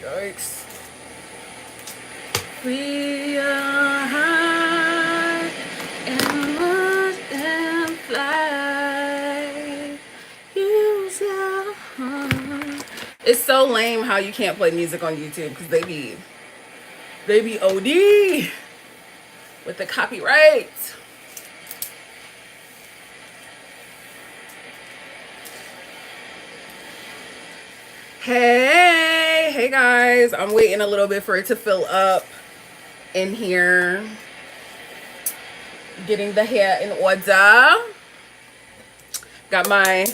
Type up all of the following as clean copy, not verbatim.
Yikes. We are high and look and fly. Use your heart. It's so lame how you can't play music on YouTube because they be OD with the copyright. Hey guys, I'm waiting a little bit for it to fill up in here. Getting the hair in order. Got my,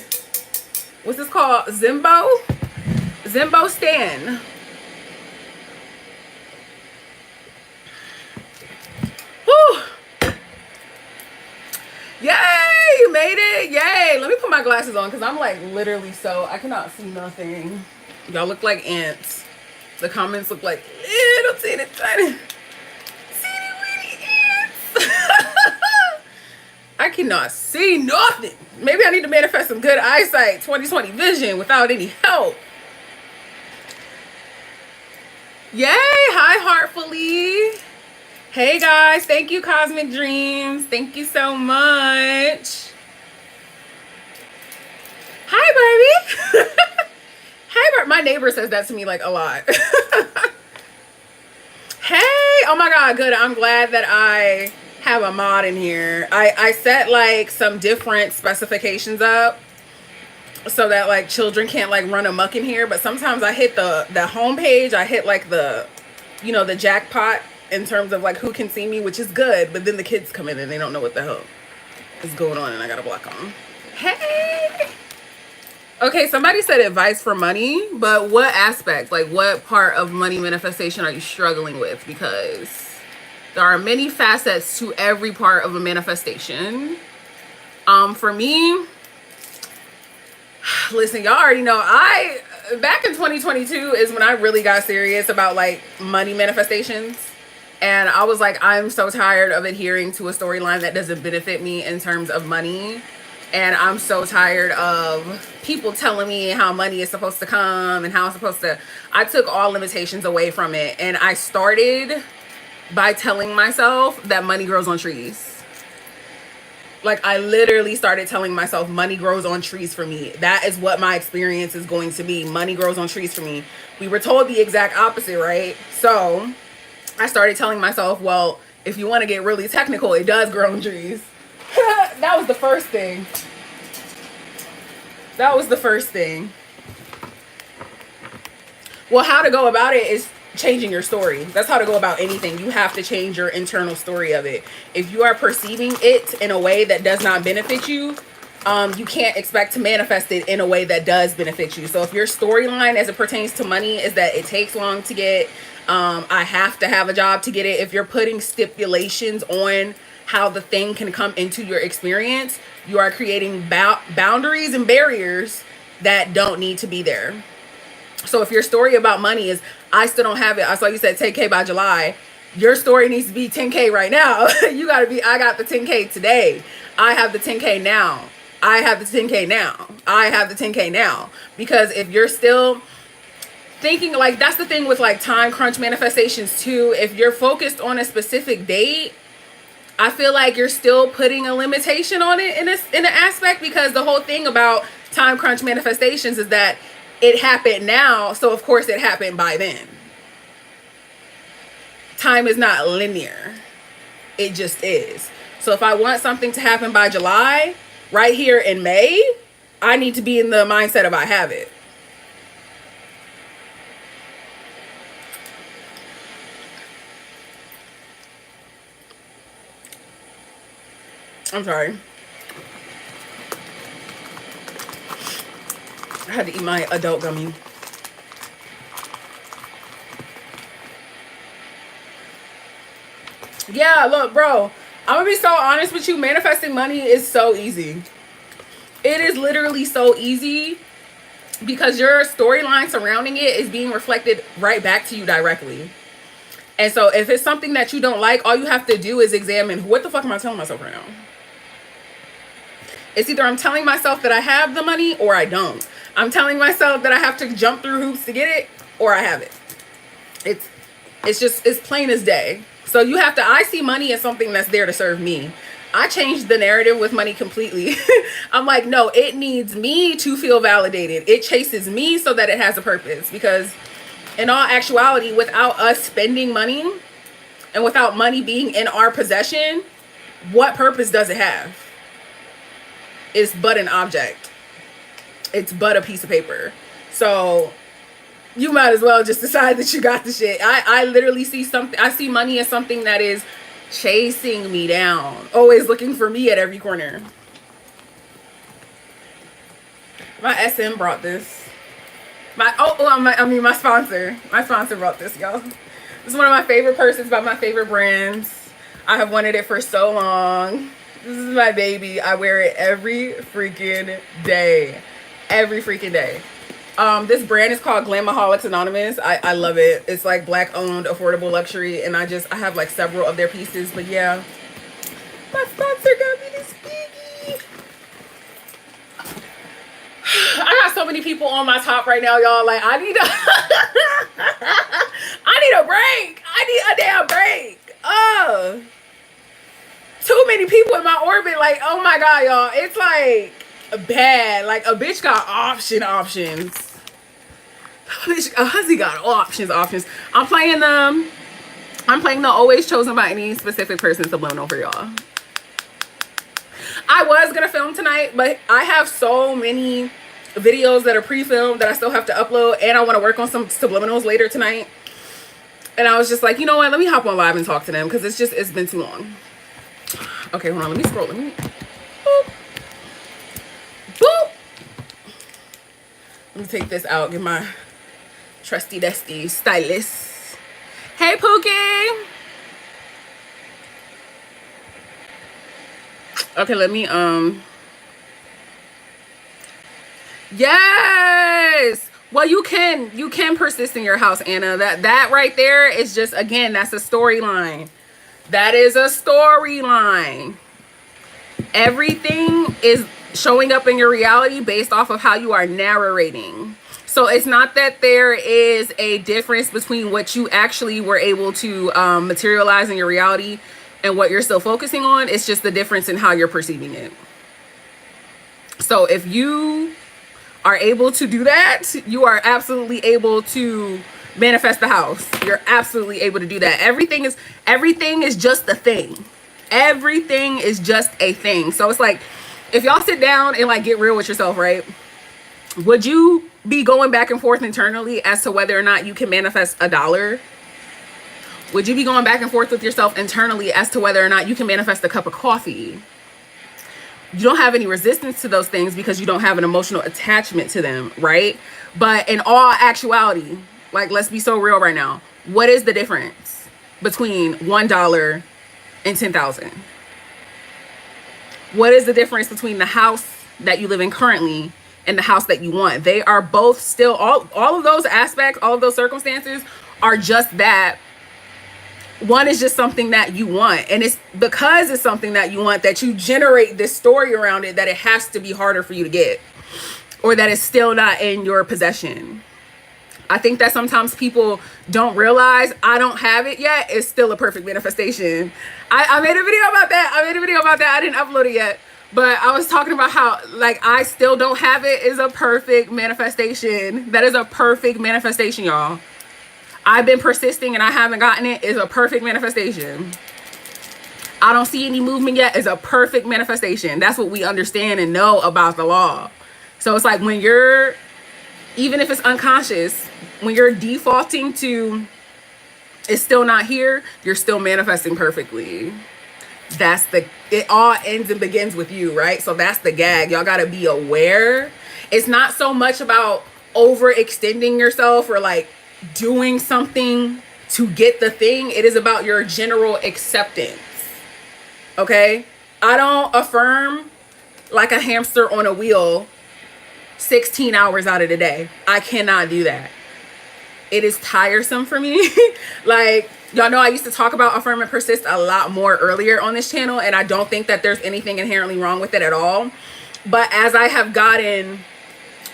what's this called? Zimbo stand. Whew. Yay, you made it. Yay. Let me put my glasses on because I'm like literally I cannot see nothing. Y'all look like ants. The comments look like little teeny tiny ants. I cannot see nothing. Maybe I need to manifest some good eyesight, 20/20 vision without any help. Yay, hi Heartfully. Hey guys, thank you Cosmic Dreams. Thank you so much. Hi baby. Hey, my neighbor says that to me like a lot. Hey, oh my God, good. I'm glad that I have a mod in here. I set like some different specifications up so that like children can't like run amok in here. But sometimes I hit the home page. I hit like the jackpot in terms of like who can see me, which is good. But then the kids come in and they don't know what the hell is going on and I gotta block them. Hey. Okay, somebody said advice for money, but what aspect, like what part of money manifestation are you struggling with? Because there are many facets to every part of a manifestation. For me, listen, y'all already know, back in 2022 is when I really got serious about like money manifestations. And I was like, I'm so tired of adhering to a storyline that doesn't benefit me in terms of money. And I'm so tired of people telling me how money is supposed to come and how it's supposed to. I took all limitations away from it. And I started by telling myself that money grows on trees. Like I literally started telling myself money grows on trees for me. That is what my experience is going to be. Money grows on trees for me. We were told the exact opposite, right? So I started telling myself, well, if you want to get really technical, it does grow on trees. That was the first thing. That was the first thing. Well, how to go about it is changing your story. That's how to go about anything. You have to change your internal story of it. If you are perceiving it in a way that does not benefit you, you can't expect to manifest it in a way that does benefit you. So if your storyline as it pertains to money is that it takes long to get, I have to have a job to get it. If you're putting stipulations on how the thing can come into your experience, you are creating boundaries and barriers that don't need to be there. So if your story about money is, I still don't have it, I saw you said 10K by July, your story needs to be 10K right now. You gotta be, I got the 10K today. I have the 10K now. I have the 10K now. I have the 10K now. Because if you're still thinking, like, that's the thing with like time crunch manifestations too. If you're focused on a specific date, I feel like you're still putting a limitation on it in an aspect, because the whole thing about time crunch manifestations is that it happened now, so of course it happened by then. Time is not linear. It just is. So if I want something to happen by July, right here in May, I need to be in the mindset of I have it. I'm sorry. I had to eat my adult gummy. Yeah, look, bro. I'm gonna be so honest with you. Manifesting money is so easy. It is literally so easy because your storyline surrounding it is being reflected right back to you directly. And so if it's something that you don't like, all you have to do is examine, what the fuck am I telling myself right now? It's either I'm telling myself that I have the money or I don't. I'm telling myself that I have to jump through hoops to get it, or I have it. It's plain as day. So you have to, I see money as something that's there to serve me. I changed the narrative with money completely. I'm like, no, it needs me to feel validated. It chases me so that it has a purpose. Because in all actuality, without us spending money and without money being in our possession, what purpose does it have? It's but an object. It's but a piece of paper. So you might as well just decide that you got the shit. I literally see something. I see money as something that is chasing me down, always looking for me at every corner. My SM brought this. My sponsor. My sponsor brought this, y'all. This is one of my favorite purses by my favorite brands. I have wanted it for so long. This is my baby. I wear it every freaking day. Every freaking day. This brand is called Glamaholics Anonymous. I love it. It's like black owned, affordable luxury, and I have like several of their pieces. But yeah, my sponsor got me this biggie. I got so many people on my top right now, y'all. Like I need a break. I need a damn break. Too many people in my orbit. Like, oh my god, y'all. It's like bad. Like a bitch got options. A hussy got options. I'm playing the Always Chosen by Any Specific Person subliminal for y'all. I was gonna film tonight, but I have so many videos that are pre-filmed that I still have to upload, and I want to work on some subliminals later tonight. And I was just like, you know what? Let me hop on live and talk to them because it's been too long. Okay, hold on. Let me scroll. Boop. Boop. Let me take this out. Get my trusty dusty stylist. Hey Pookie. Okay, let me yes. Well, you can persist in your house, Anna. That right there is just, again, that's a storyline. That is a storyline. Everything is showing up in your reality based off of how you are narrating. So it's not that there is a difference between what you actually were able to materialize in your reality and what you're still focusing on. It's just the difference in how you're perceiving it. So if you are able to do that, you are absolutely able to manifest the house. You're absolutely able to do that. Everything is just a thing. Everything is just a thing. So it's like, if y'all sit down and like get real with yourself, right? Would you be going back and forth internally as to whether or not you can manifest $1? Would you be going back and forth with yourself internally as to whether or not you can manifest a cup of coffee? You don't have any resistance to those things because you don't have an emotional attachment to them, right? But in all actuality, like, let's be so real right now. What is the difference between $1 and 10,000? What is the difference between the house that you live in currently and the house that you want? They are both still, all of those aspects, all of those circumstances are just that. One is just something that you want, and it's because it's something that you want that you generate this story around it that it has to be harder for you to get, or that it's still not in your possession. I think that sometimes people don't realize I don't have it yet. It's still a perfect manifestation. I made a video about that. I didn't upload it yet, but I was talking about how, like, I still don't have it is a perfect manifestation. That is a perfect manifestation, y'all. I've been persisting and I haven't gotten it is a perfect manifestation. I don't see any movement yet is a perfect manifestation. That's what we understand and know about the law. So it's like when you're, even if it's unconscious, when you're defaulting to it's still not here, you're still manifesting perfectly. It all ends and begins with you, right? So that's the gag. Y'all gotta be aware. It's not so much about overextending yourself or like doing something to get the thing. It is about your general acceptance. Okay? I don't affirm like a hamster on a wheel 16 hours out of the day. I cannot do that. It is tiresome for me. Like, y'all know I used to talk about affirm and persist a lot more earlier on this channel, and I don't think that there's anything inherently wrong with it at all. But as I have gotten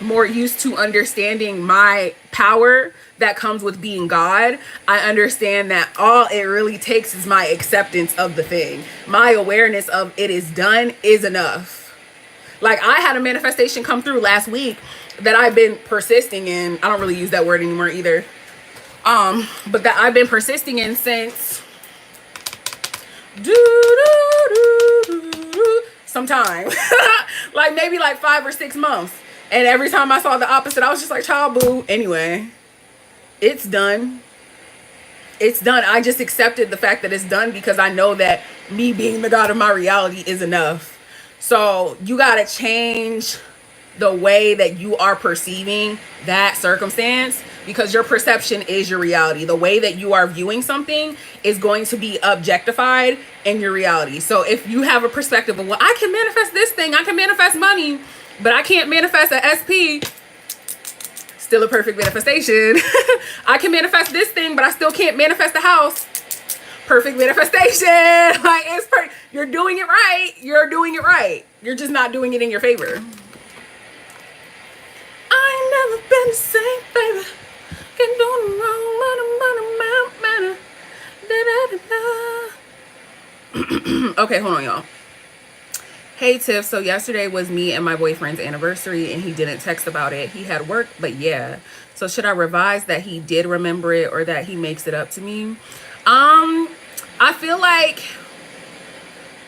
more used to understanding my power that comes with being God, I understand that all it really takes is my acceptance of the thing. My awareness of it is done is enough. Like, I had a manifestation come through last week that I've been persisting in. I don't really use that word anymore either. But that I've been persisting in since sometime. Like maybe like 5 or 6 months. And every time I saw the opposite, I was just like, child boo. Anyway, it's done. It's done. I just accepted the fact that it's done because I know that me being the God of my reality is enough. So you got to change the way that you are perceiving that circumstance, because your perception is your reality. The way that you are viewing something is going to be objectified in your reality. So if you have a perspective of, well, I can manifest this thing, I can manifest money, but I can't manifest an SP, still a perfect manifestation. I can manifest this thing, but I still can't manifest a house. Perfect manifestation. Like, it's perfect. You're doing it right. You're doing it right. You're just not doing it in your favor. I ain't never been the same, baby. Can do the wrong, Okay, hold on, y'all. Hey, Tiff. So yesterday was me and my boyfriend's anniversary, and he didn't text about it. He had work, but yeah. So should I revise that he did remember it or that he makes it up to me? I feel like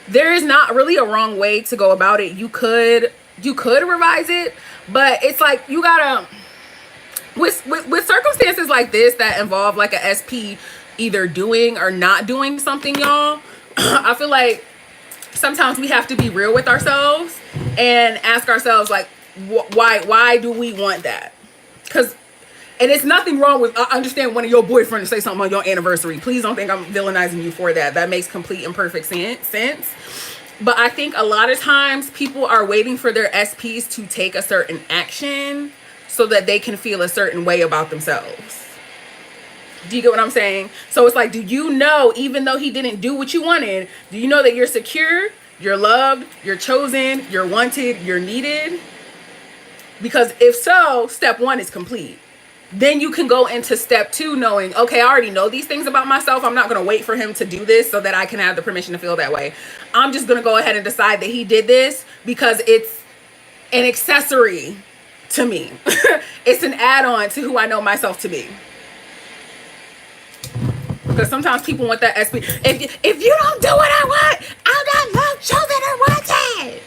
there is not really a wrong way to go about it. You could revise it, but it's like you gotta with circumstances like this that involve like a SP either doing or not doing something, y'all. I feel like sometimes we have to be real with ourselves and ask ourselves, like, why do we want that? And it's nothing wrong with, I understand wanting your boyfriend to say something on your anniversary. Please don't think I'm villainizing you for that. That makes complete and perfect sense. But I think a lot of times people are waiting for their SPs to take a certain action so that they can feel a certain way about themselves. Do you get what I'm saying? So it's like, do you know, even though he didn't do what you wanted, do you know that you're secure, you're loved, you're chosen, you're wanted, you're needed? Because if so, step 1 is complete. Then you can go into step 2 knowing, okay, I already know these things about myself. I'm not going to wait for him to do this so that I can have the permission to feel that way. I'm just going to go ahead and decide that he did this because it's an accessory to me. It's an add-on to who I know myself to be. Because sometimes people want that SP. If you don't do what I want, I'm not loved, chosen, or wanted.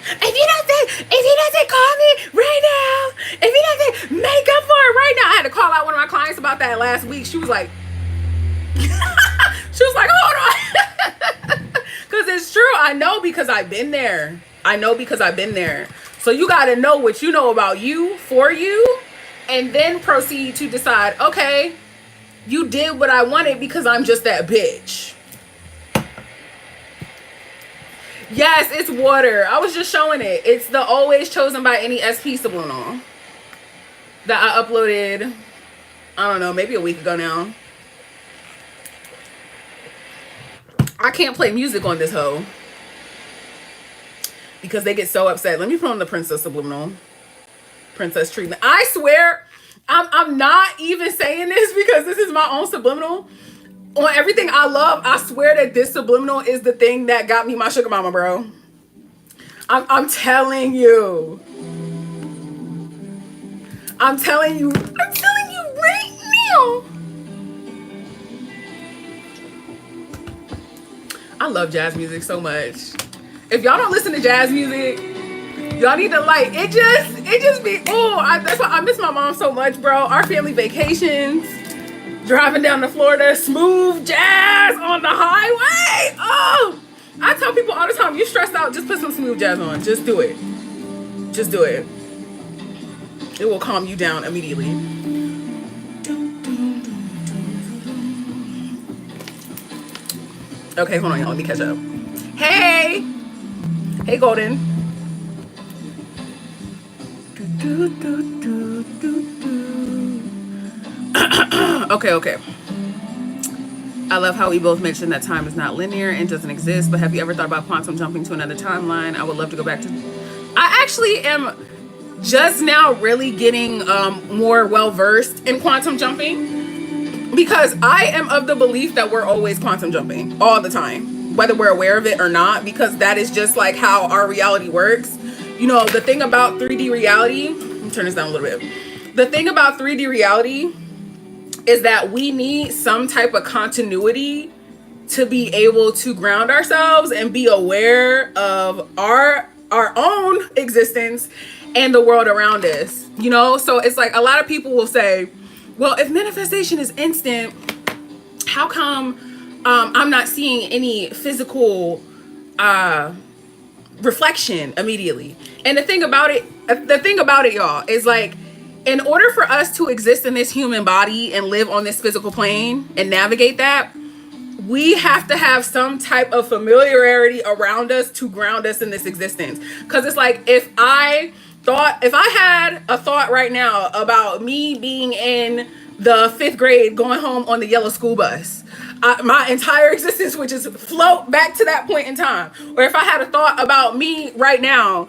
If he doesn't call me right now, if he doesn't make up for it right now. I had to call out one of my clients about that last week. She was like, hold on. Because it's true. I know because I've been there. So you got to know what you know about you, for you, and then proceed to decide, okay, you did what I wanted because I'm just that bitch. Yes, it's water. I was just showing it. It's the Always Chosen by Any SP subliminal that I uploaded, I don't know, maybe a week ago now. I can't play music on this hoe because they get so upset. Let me put on the Princess Subliminal. Princess treatment. I swear, I'm not even saying this because this is my own subliminal. On everything I love, I swear that this subliminal is the thing that got me my sugar mama, bro. I'm telling you. I'm telling you right now. I love jazz music so much. If y'all don't listen to jazz music, y'all need to it just be, that's why I miss my mom so much, bro. Our family vacations, driving down to Florida, smooth jazz on the highway. Oh, I tell people all the time, you stressed out, just put some smooth jazz on. Just do it. Just do it. It will calm you down immediately. Okay, hold on, y'all. Let me catch up. Hey, Golden. Okay. I love how we both mentioned that time is not linear and doesn't exist, but have you ever thought about quantum jumping to another timeline? I would love to go back to... I actually am just now really getting more well versed in quantum jumping, because I am of the belief that we're always quantum jumping all the time, whether we're aware of it or not, because that is just like how our reality works. You know, the thing about 3D reality, let me turn this down a little bit. The thing about 3D reality is that we need some type of continuity to be able to ground ourselves and be aware of our own existence and the world around us. You know, so it's like a lot of people will say, well, if manifestation is instant, how come I'm not seeing any physical reflection immediately? And the thing about it, y'all, is like, in order for us to exist in this human body and live on this physical plane and navigate that, we have to have some type of familiarity around us to ground us in this existence. Because it's like, if I had a thought right now about me being in the 5th grade going home on the yellow school bus, my entire existence would just float back to that point in time. Or if I had a thought about me right now,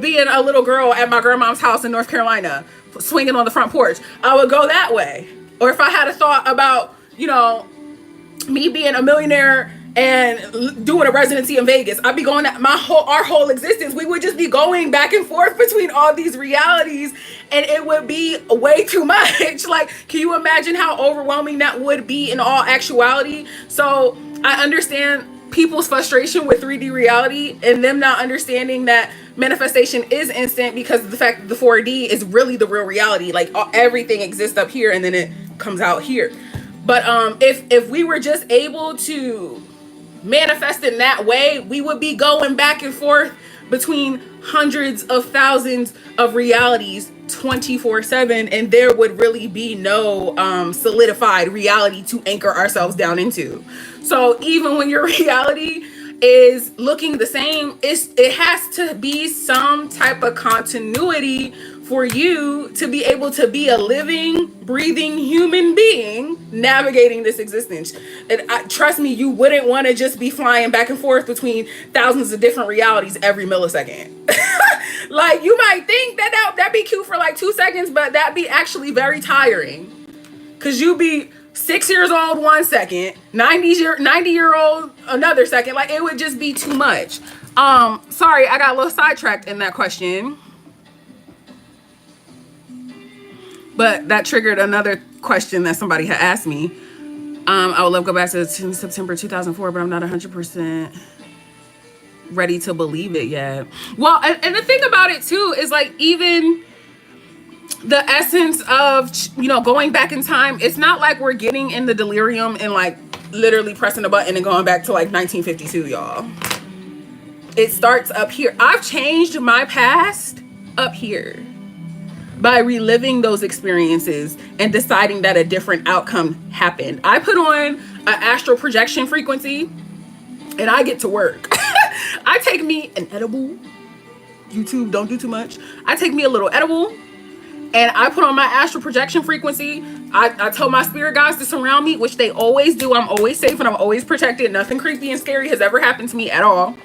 being a little girl at my grandma's house in North Carolina, swinging on the front porch, I would go that way. Or if I had a thought about, you know, me being a millionaire and doing a residency in Vegas, I'd be going our whole existence. We would just be going back and forth between all these realities, and it would be way too much. Like, can you imagine how overwhelming that would be in all actuality? So I understand people's frustration with 3D reality and them not understanding that manifestation is instant, because of the fact that the 4D is really the real reality. Like, everything exists up here and then it comes out here. But if we were just able to manifest in that way, we would be going back and forth between hundreds of thousands of realities 24/7, and there would really be no solidified reality to anchor ourselves down into. So even when your reality is looking the same, it has to be some type of continuity for you to be able to be a living, breathing human being navigating this existence. And trust me, you wouldn't want to just be flying back and forth between thousands of different realities every millisecond. Like, you might think that'd be cute for like 2 seconds, but that'd be actually very tiring. Cause you'd be 6 years old 1 second, 90-year-old another second. Like, it would just be too much. Sorry, I got a little sidetracked in that question. But that triggered another question that somebody had asked me. I would love to go back to September 2004, but I'm not 100% ready to believe it yet. Well, and the thing about it too is, like, even the essence of, you know, going back in time, it's not like we're getting in the delirium and like literally pressing a button and going back to like 1952, y'all. It starts up here. I've changed my past up here by reliving those experiences and deciding that a different outcome happened. I put on an astral projection frequency and I get to work. I take me an edible. YouTube, don't do too much. I take me a little edible and I put on my astral projection frequency. I tell my spirit guides to surround me, which they always do. I'm always safe and I'm always protected. Nothing creepy and scary has ever happened to me at all.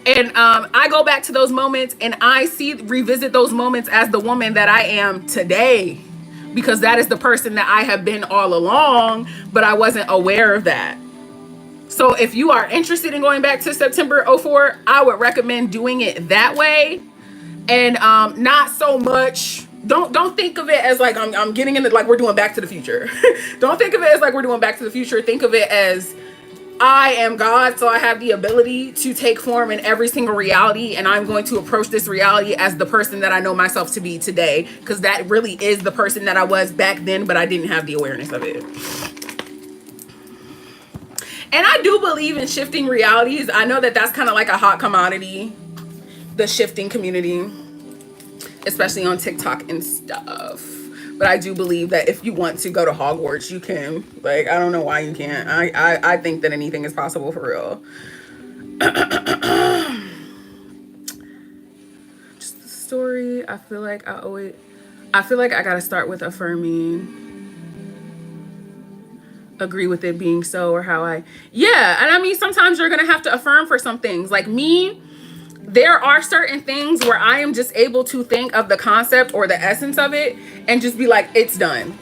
And I go back to those moments and I revisit those moments as the woman that I am today, because that is the person that I have been all along, but I wasn't aware of that. So if you are interested in going back to September 04, I would recommend doing it that way. And not so much, don't think of it as like I'm getting into like we're doing Back to the Future. Don't think of it as like we're doing Back to the Future. Think of it as, I am God, so I have the ability to take form in every single reality, and I'm going to approach this reality as the person that I know myself to be today, because that really is the person that I was back then, but I didn't have the awareness of it. And I do believe in shifting realities. I know that that's kind of like a hot commodity, the shifting community, especially on TikTok and stuff. But I do believe that if you want to go to Hogwarts, you can. Like, I don't know why you can't. I think that anything is possible for real. Just the story. I feel like I gotta start with affirming. Agree with it being so, or how yeah. And I mean, sometimes you're gonna have to affirm for some things. Like me, there are certain things where I am just able to think of the concept or the essence of it and just be like, it's done.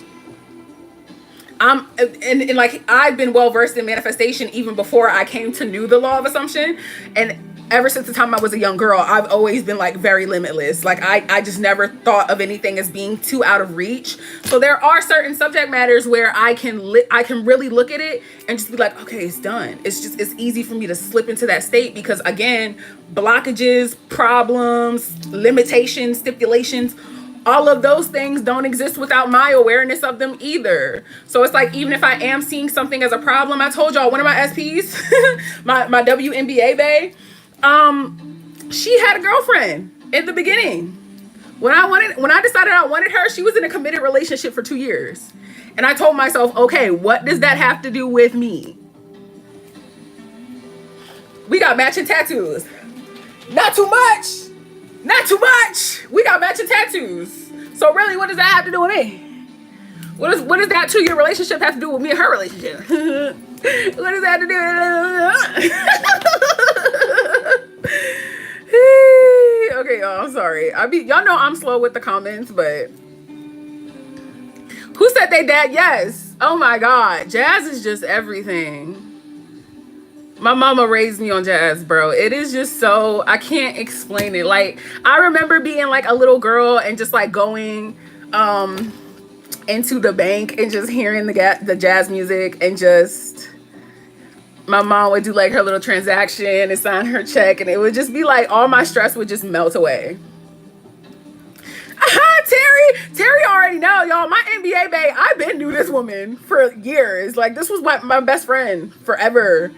And like, I've been well versed in manifestation even before I came to know the law of assumption. And ever since the time I was a young girl, I've always been like very limitless. Like I just never thought of anything as being too out of reach. So there are certain subject matters where I can really look at it and just be like, okay, it's done. It's easy for me to slip into that state because, again, blockages, problems, limitations, stipulations, all of those things don't exist without my awareness of them either. So it's like, even if I am seeing something as a problem, I told y'all one of my SPs, my WNBA bae, she had a girlfriend in the beginning. When I decided I wanted her, she was in a committed relationship for 2 years. And I told myself, okay, what does that have to do with me? We got matching tattoos. Not too much. Not too much. We got matching tattoos. So really, what does that have to do with me? What does that 2-year relationship have to do with me and her relationship? What does that have to do? Okay, y'all, I'm sorry. Y'all know I'm slow with the comments, but who said they dad? Yes. Oh my God. Jazz is just everything. My mama raised me on jazz, bro. It is just so, I can't explain it. Like, I remember being like a little girl and just like going into the bank and just hearing the jazz music, and just, my mom would do like her little transaction and sign her check, and it would just be like, all my stress would just melt away. Terry already know, y'all. My NBA babe, I've been knew this woman for years. Like, this was my best friend forever.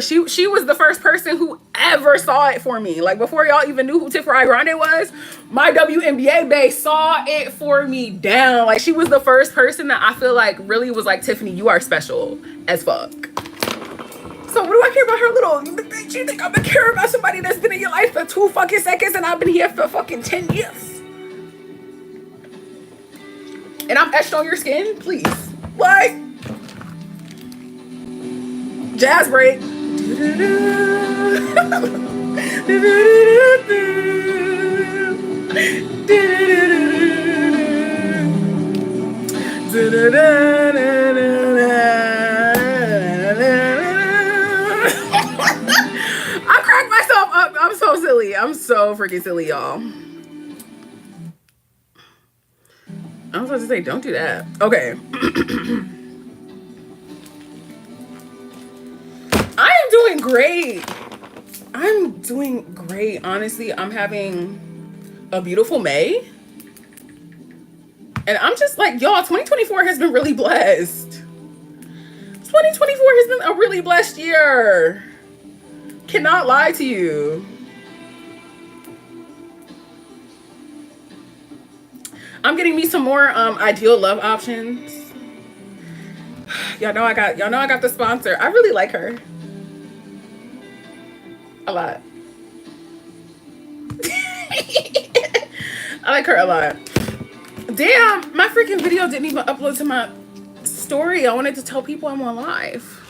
She was the first person who ever saw it for me. Like, before y'all even knew who Tiffany Grande was, my WNBA bae saw it for me down. Like, she was the first person that I feel like really was like, Tiffany, you are special as fuck. So what do I care about her little, you think I'm gonna care about somebody that's been in your life for 2 fucking seconds and I've been here for fucking 10 years? And I'm etched on your skin? Please. What? Jazz break. I cracked myself up. I'm so silly. I'm so freaking silly, y'all. I was about to say, don't do that. Okay. I am doing great. I'm doing great. Honestly, I'm having a beautiful May. And I'm just like, y'all, 2024 has been really blessed. 2024 has been a really blessed year. Cannot lie to you. I'm getting me some more ideal love options. Y'all know I got the sponsor. I really like her. A lot. I like her a lot. Damn, my freaking video didn't even upload to my story. I wanted to tell people I'm on live.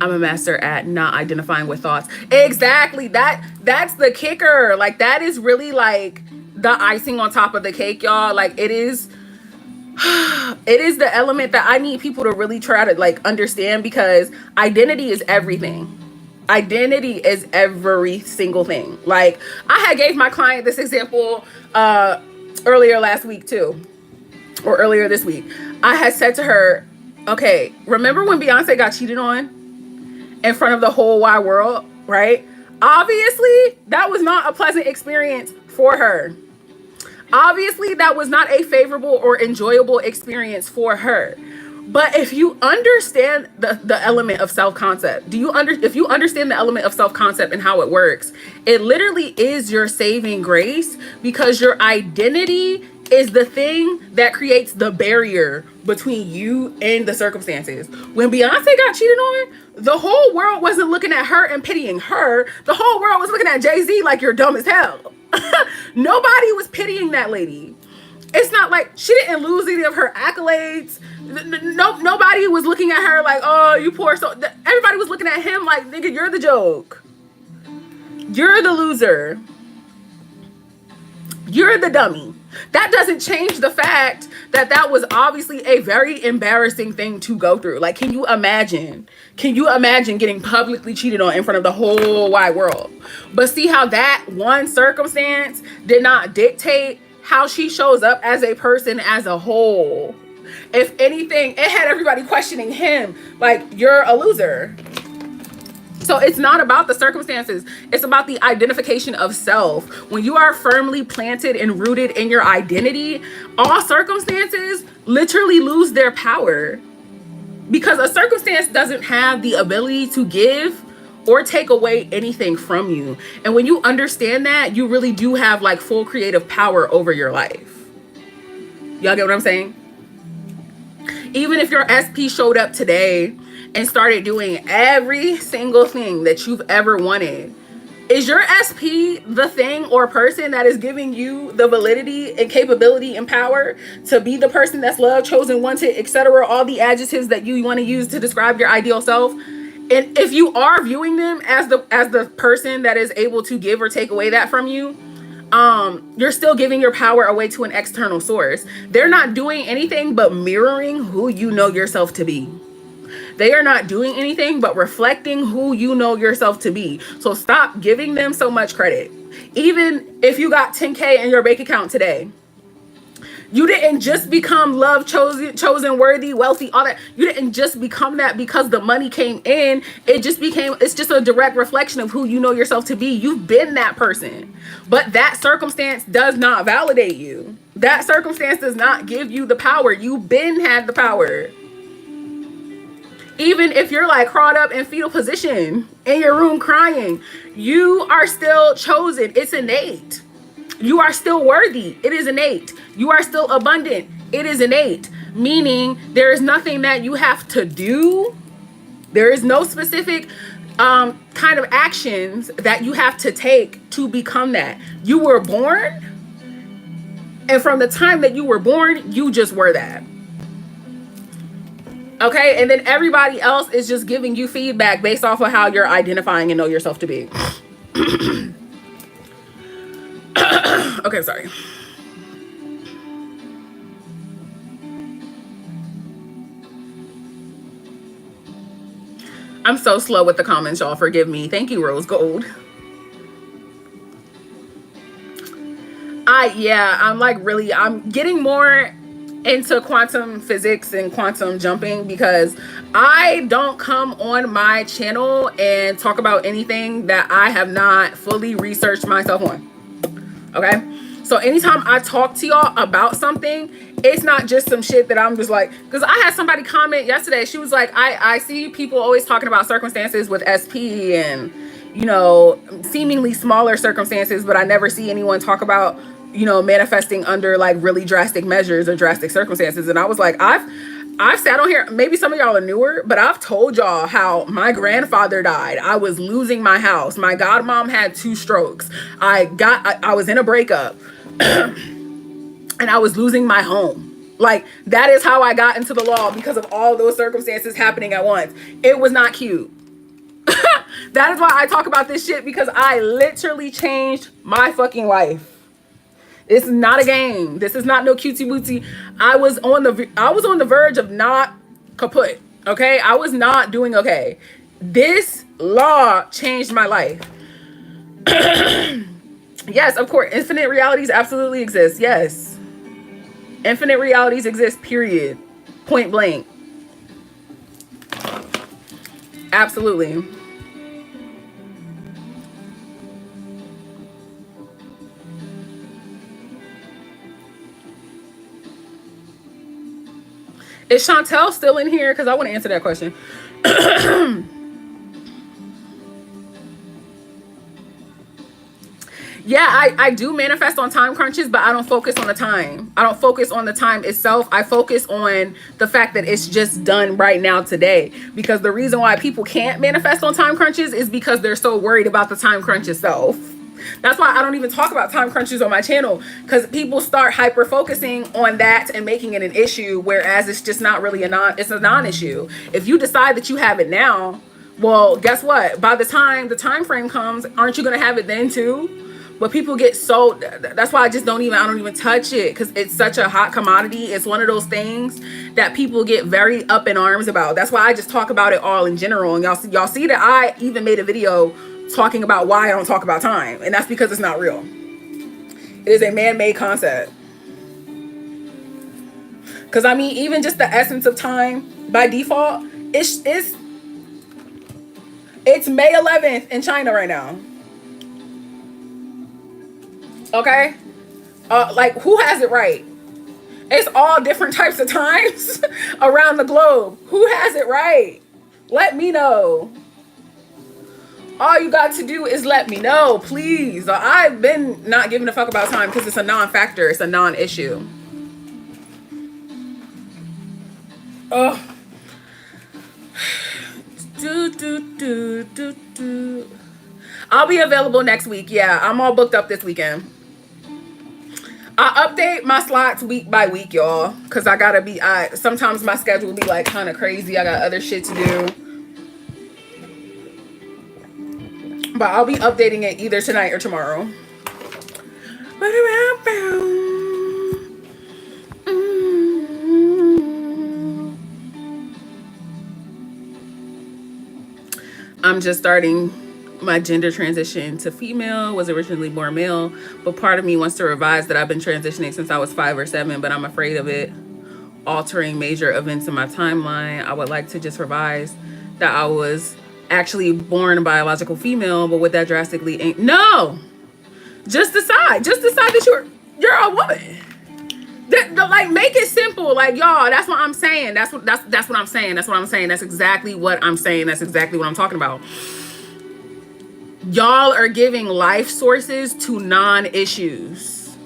I'm a master at not identifying with thoughts. Exactly. That's the kicker. Like, that is really like the icing on top of the cake, y'all. Like, it is the element that I need people to really try to like understand, because identity is everything. Identity is every single thing. Like, I had gave my client this example earlier last week too, or earlier this week. I had said to her, okay, remember when Beyonce got cheated on in front of the whole wide world, right? Obviously, that was not a pleasant experience for her. Obviously, that was not a favorable or enjoyable experience for her. But if you understand the element of self-concept, if you understand the element of self-concept and how it works, it literally is your saving grace, because your identity is the thing that creates the barrier between you and the circumstances. When Beyonce got cheated on, the whole world wasn't looking at her and pitying her. The whole world was looking at Jay-Z like, you're dumb as hell. Nobody was pitying that lady. It's not like she didn't lose any of her accolades. No, nobody was looking at her like, oh, you poor soul. Everybody was looking at him like, nigga, you're the joke. You're the loser. You're the dummy. That doesn't change the fact that that was obviously a very embarrassing thing to go through. Like, can you imagine? Can you imagine getting publicly cheated on in front of the whole wide world? But see how that one circumstance did not dictate how she shows up as a person as a whole. If anything, it had everybody questioning him like, you're a loser. So it's not about the circumstances. It's about the identification of self. When you are firmly planted and rooted in your identity, all circumstances literally lose their power. Because a circumstance doesn't have the ability to give or take away anything from you. And when you understand that, you really do have like full creative power over your life. Y'all get what I'm saying? Even if your SP showed up today and started doing every single thing that you've ever wanted, is your SP the thing or person that is giving you the validity and capability and power to be the person that's loved, chosen, wanted, etc., all the adjectives that you want to use to describe your ideal self? And if you are viewing them as the person that is able to give or take away that from you, you're still giving your power away to an external source. They're not doing anything but mirroring who you know yourself to be. They are not doing anything but reflecting who you know yourself to be. So stop giving them so much credit. Even if you got 10K in your bank account today, you didn't just become love, chosen, worthy, wealthy, all that. You didn't just become that because the money came in. It's just a direct reflection of who you know yourself to be. You've been that person. But that circumstance does not validate you. That circumstance does not give you the power. You've been had the power. Even if you're like crawled up in fetal position in your room crying, you are still chosen. It's innate. You are still worthy. It is innate. You are still abundant. It is innate. Meaning there is nothing that you have to do. There is no specific kind of actions that you have to take to become that. You were born. And from the time that you were born, you just were that. Okay, and then everybody else is just giving you feedback based off of how you're identifying and know yourself to be. Okay, sorry. I'm so slow with the comments, y'all. Forgive me. Thank you, Rose Gold. I'm getting more into quantum physics and quantum jumping because I don't come on my channel and talk about anything that I have not fully researched myself on. Okay? So anytime I talk to y'all about something, it's not just some shit that I'm just like, because I had somebody comment yesterday. She was like, I see people always talking about circumstances with SP and, you know, seemingly smaller circumstances, but I never see anyone talk about, you know, manifesting under like really drastic measures or drastic circumstances. And I was like, I've sat on here, maybe some of y'all are newer, but I've told y'all how my grandfather died. I was losing my house. My godmom had 2 strokes. I was in a breakup and I was losing my home. Like, that is how I got into the law, because of all those circumstances happening at once. It was not cute. That is why I talk about this shit, because I literally changed my fucking life. It's not a game. This is not no cutesy bootsy. I was on the verge of not kaput. Okay? I was not doing okay. This law changed my life. Yes, of course. Infinite realities absolutely exist. Yes. Infinite realities exist, period. Point blank. Absolutely. Is Chantel still in here? Because I want to answer that question. Yeah, I do manifest on time crunches, but I don't focus on the time. I don't focus on the time itself. I focus on the fact that it's just done right now today. Because the reason why people can't manifest on time crunches is because they're so worried about the time crunch itself. That's why I don't even talk about time crunches on my channel, because people start hyper focusing on that and making it an issue, whereas it's just not really it's a non-issue. If you decide that you have it now, well, guess what? By the time the time frame comes, aren't you going to have it then too? But people get so, that's why I don't even touch it, because it's such a hot commodity. It's one of those things that people get very up in arms about. That's why I just talk about it all in general. And y'all see that I even made a video talking about why I don't talk about time. And that's because it's not real. It is a man-made concept. Because I mean, even just the essence of time by default, it's May 11th in China right now. Okay? Like, who has it right? It's all different types of times around the globe. Who has it right? Let me know. All you got to do is let me know, please. I've been not giving a fuck about time because it's a non-factor. It's a non-issue. Oh. I'll be available next week. Yeah, I'm all booked up this weekend. I update my slots week by week, y'all, because I gotta be, sometimes my schedule will be like kind of crazy. I got other shit to do. But I'll be updating it either tonight or tomorrow. I'm just starting my gender transition to female. Was originally born male, but part of me wants to revise that I've been transitioning since I was 5 or 7, but I'm afraid of it altering major events in my timeline. I would like to just revise that I was actually born a biological female, but with that drastically ain't no. Just decide that you're a woman. Like, make it simple. Like, y'all, that's what I'm saying. That's what I'm saying. That's what I'm saying. That's exactly what I'm saying. That's exactly what I'm talking about. Y'all are giving life sources to non-issues.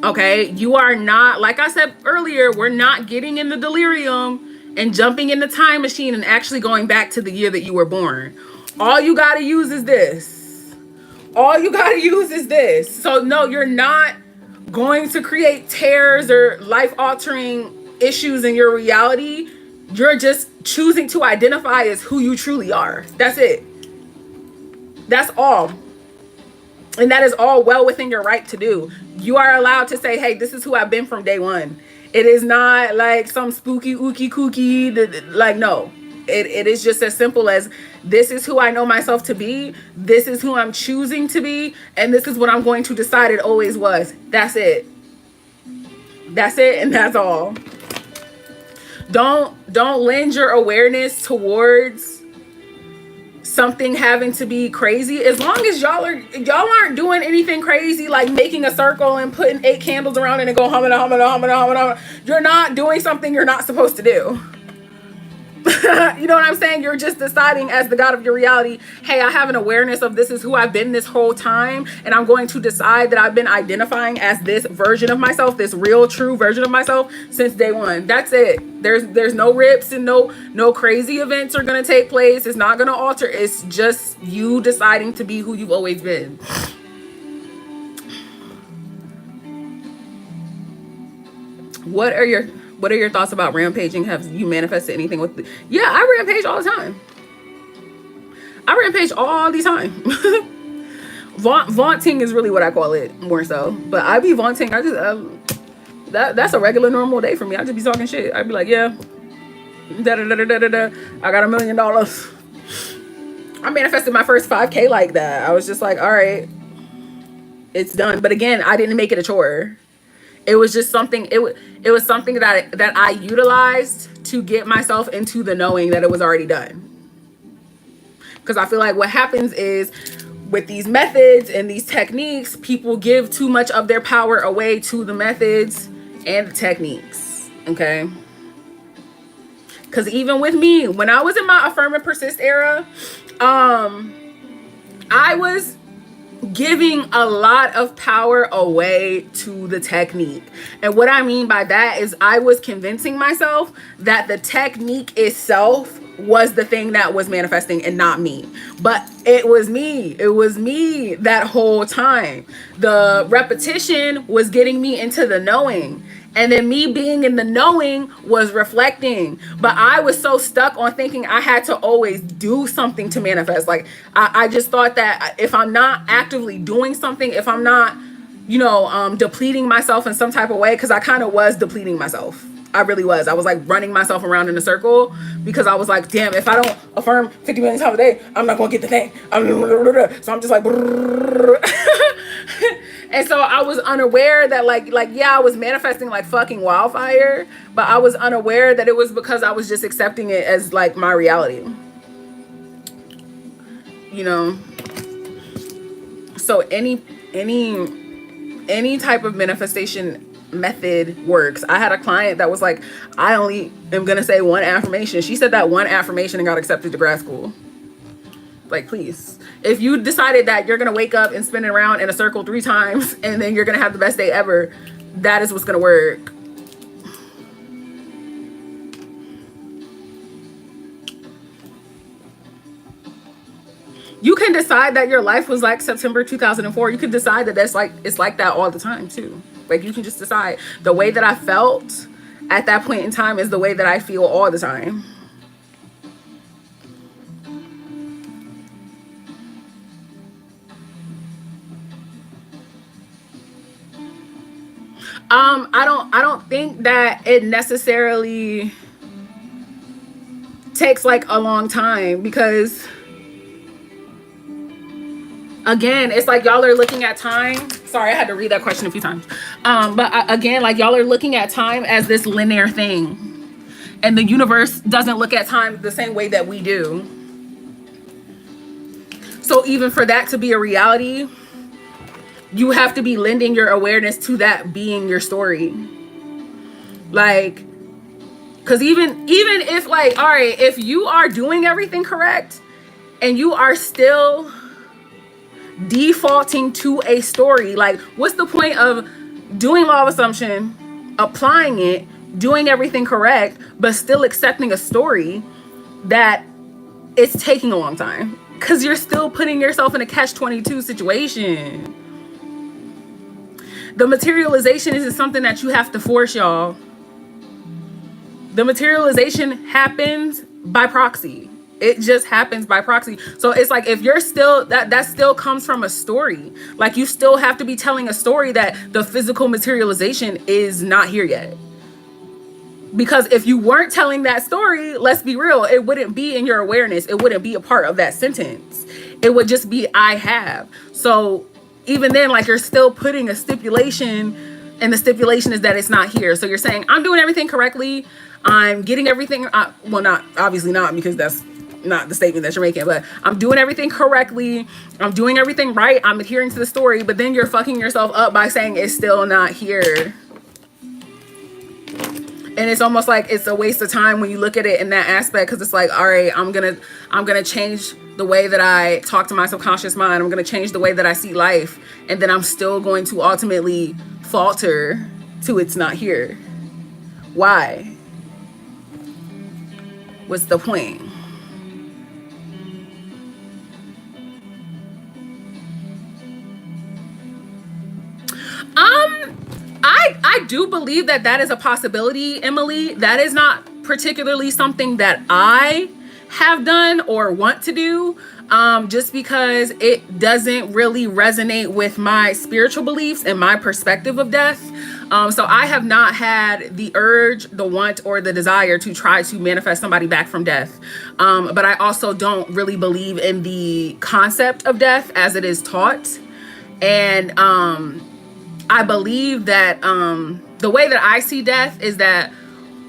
Okay? You are not, like I said earlier, we're not getting in the delirium and jumping in the time machine and actually going back to the year that you were born. All you got to use is this. All you got to use is this. So no, you're not going to create tears or life-altering issues in your reality. You're just choosing to identify as who you truly are. That's it. That's all. And that is all well within your right to do. You are allowed to say, hey, this is who I've been from day one. It is not like some spooky, ookie, kooky, like, no. It is just as simple as, this is who I know myself to be. This is who I'm choosing to be. And this is what I'm going to decide it always was. That's it. That's it, and that's all. Don't lend your awareness towards something having to be crazy. As long as y'all aren't doing anything crazy, like making a circle and putting 8 candles around it and go humana, humana, humana, humana. You're not doing something you're not supposed to do. You know what I'm saying? You're just deciding as the God of your reality, hey, I have an awareness of this is who I've been this whole time, and I'm going to decide that I've been identifying as this version of myself, this real, true version of myself since day one. That's it. There's no rips and no crazy events are going to take place. It's not going to alter. It's just you deciding to be who you've always been. What are your thoughts about rampaging? Have you manifested anything with Yeah, I rampage all the time. I rampage all the time. Vaunting is really what I call it, more so. But I be vaunting. I just that's a regular normal day for me. I just be talking shit. I'd be like, yeah, da da da da da da. I got $1 million. I manifested my first 5K like that. I was just like, all right, it's done. But again, I didn't make it a chore. It was just something. It was something that I utilized to get myself into the knowing that it was already done. Because I feel like what happens is, with these methods and these techniques, people give too much of their power away to the methods and the techniques. Okay. Because even with me, when I was in my affirm and persist era, I was giving a lot of power away to the technique. And what I mean by that is I was convincing myself that the technique itself was the thing that was manifesting and not me. But it was me. It was me that whole time. The repetition was getting me into the knowing. And then me being in the knowing was reflecting. But I was so stuck on thinking I had to always do something to manifest. Like, I just thought that if I'm not actively doing something, if I'm not, depleting myself in some type of way, because I kind of was depleting myself. I really was. I was like running myself around in a circle because I was like, damn, if I don't affirm 50 million times a day, I'm not going to get the thing. So I'm just like, and so I was unaware that yeah, I was manifesting like fucking wildfire, but I was unaware that it was because I was just accepting it as like my reality. So any type of manifestation method works. I had a client that was like, I only am gonna say one affirmation. She said that one affirmation and got accepted to grad school. Like, please, if you decided that you're gonna wake up and spin it around in a circle 3 times and then you're gonna have the best day ever, that is what's gonna work. You can decide that your life was like September 2004. You can decide that it's like that all the time too. Like, you can just decide the way that I felt at that point in time is the way that I feel all the time. I don't think that it necessarily takes like a long time, because again, it's like y'all are looking at time. Sorry, I had to read that question a few times. But again, like, y'all are looking at time as this linear thing. And the universe doesn't look at time the same way that we do. So even for that to be a reality, you have to be lending your awareness to that being your story. Like, because even if, like, all right, if you are doing everything correct and you are still defaulting to a story, like, what's the point of doing law of assumption, applying it, doing everything correct, but still accepting a story that it's taking a long time? Because you're still putting yourself in a catch-22 situation. The materialization isn't something that you have to force, y'all. The materialization happens by proxy. It just happens by proxy. So it's like, if you're still, that still comes from a story. Like, you still have to be telling a story that the physical materialization is not here yet. Because if you weren't telling that story, let's be real, it wouldn't be in your awareness. It wouldn't be a part of that sentence. It would just be, I have. So even then, like, you're still putting a stipulation, and the stipulation is that it's not here. So you're saying, I'm doing everything correctly. I'm getting everything, well, not, obviously not, because that's not the statement that you're making, but I'm doing everything correctly. I'm doing everything right. I'm adhering to the story, but then you're fucking yourself up by saying it's still not here. And it's almost like it's a waste of time when you look at it in that aspect, because it's like, all right, I'm gonna change the way that I talk to my subconscious mind. I'm gonna change the way that I see life, and then I'm still going to ultimately falter to it's not here. Why? What's the point? I do believe that is a possibility, Emily. That is not particularly something that I have done or want to do, just because it doesn't really resonate with my spiritual beliefs and my perspective of death. So I have not had the urge, the want, or the desire to try to manifest somebody back from death. But I also don't really believe in the concept of death as it is taught. And I believe that the way that I see death is that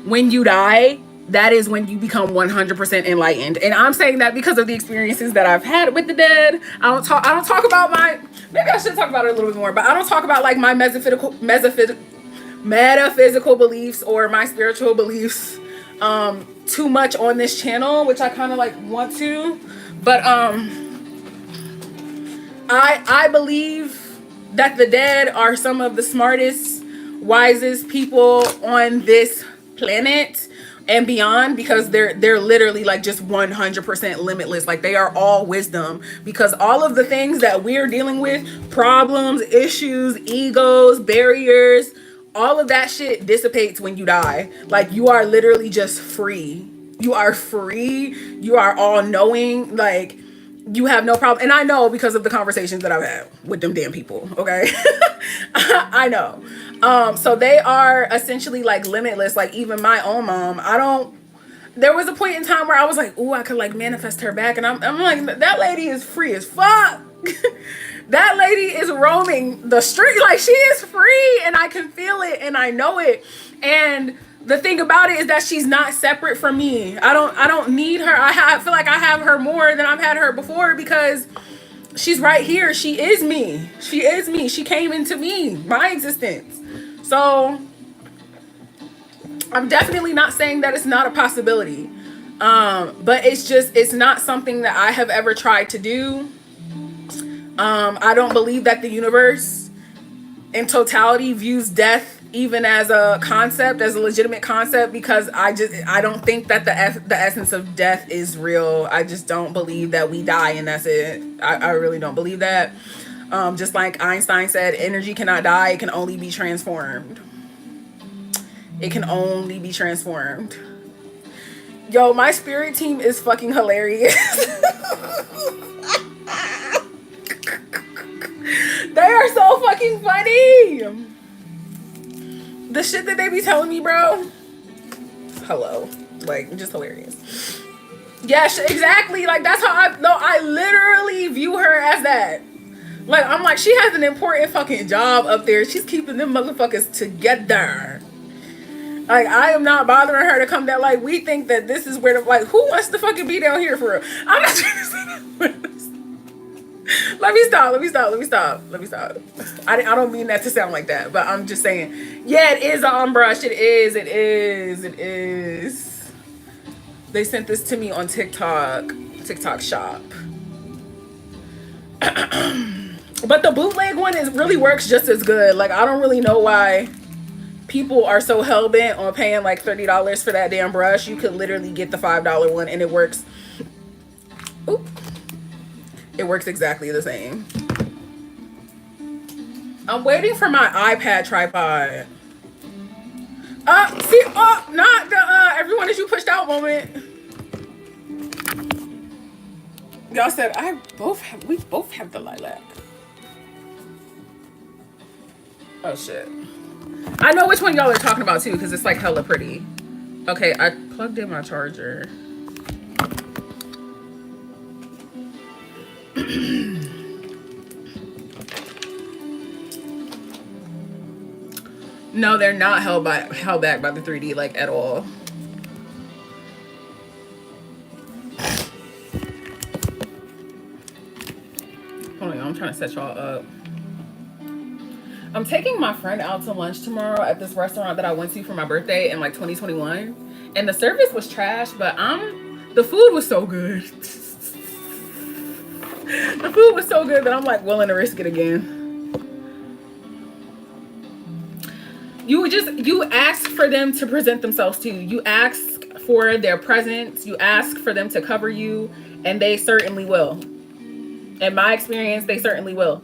when you die, that is when you become 100% enlightened. And I'm saying that because of the experiences that I've had with the dead. I don't talk about maybe I should talk about it a little bit more, but I don't talk about like my metaphysical beliefs or my spiritual beliefs too much on this channel, which I kind of like want to. But I believe that the dead are some of the smartest, wisest people on this planet. and beyond, because they're literally like just 100% limitless. Like they are all wisdom, because all of the things that we're dealing with, problems, issues, egos, barriers, all of that shit dissipates when you die. Like you are literally just free. You are free. You are all knowing. Like you have no problem. And I know because of the conversations that I've had with them damn people. Okay. I know. So they are essentially like limitless. Like even my own mom, there was a point in time where I was like, oh, I could like manifest her back. And I'm like, that lady is free as fuck. That lady is roaming the street. Like she is free, and I can feel it and I know it. And the thing about it is that she's not separate from me. I don't need her. I feel like I have her more than I've had her before, because she's right here. She is me. She is me. She came into me, my existence. So I'm definitely not saying that it's not a possibility. But it's not something that I have ever tried to do. I don't believe that the universe in totality views death even as a concept, as a legitimate concept, because I don't think that the essence of death is real. I just don't believe that we die and that's it. I really don't believe that. Just like Einstein said, energy cannot die, it can only be transformed. It can only be transformed. Yo, my spirit team is fucking hilarious. They are so fucking funny. The shit that they be telling me, bro. Hello. Like, just hilarious. Yeah, exactly. Like, that's how I literally view her as that. Like, I'm like, she has an important fucking job up there. She's keeping them motherfuckers together. Like, I am not bothering her to come down. Like, we think that this is where like, who wants to fucking be down here for real? I'm not trying to say that. Let me stop. I don't mean that to sound like that, but I'm just saying, yeah, it is an brush. It is. They sent this to me on TikTok shop. But the bootleg one really works just as good. Like, I don't really know why people are so hell-bent on paying like $30 for that damn brush. You could literally get the $5 one and it works. Oop. It works exactly the same. I'm waiting for my iPad tripod. Not the everyone is you pushed out moment. Y'all said we both have the lilac. Oh shit. I know which one y'all are talking about too, because it's like hella pretty. Okay, I plugged in my charger. No, they're not held back by the 3D like at all. Hold on, I'm trying to set y'all up. I'm taking my friend out to lunch tomorrow at this restaurant that I went to for my birthday in like 2021, and the service was trash, but the food was so good. The food was so good that I'm like willing to risk it again. You ask for them to present themselves to you. You ask for their presence. You ask for them to cover you, and they certainly will. In my experience, they certainly will.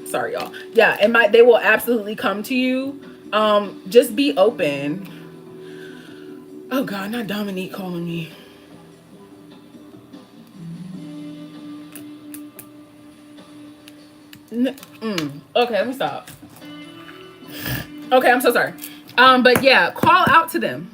Sorry, y'all. Yeah, they will absolutely come to you. Just be open. Oh God, not Dominique calling me. Okay, let me stop. Okay, I'm so sorry. But yeah, call out to them,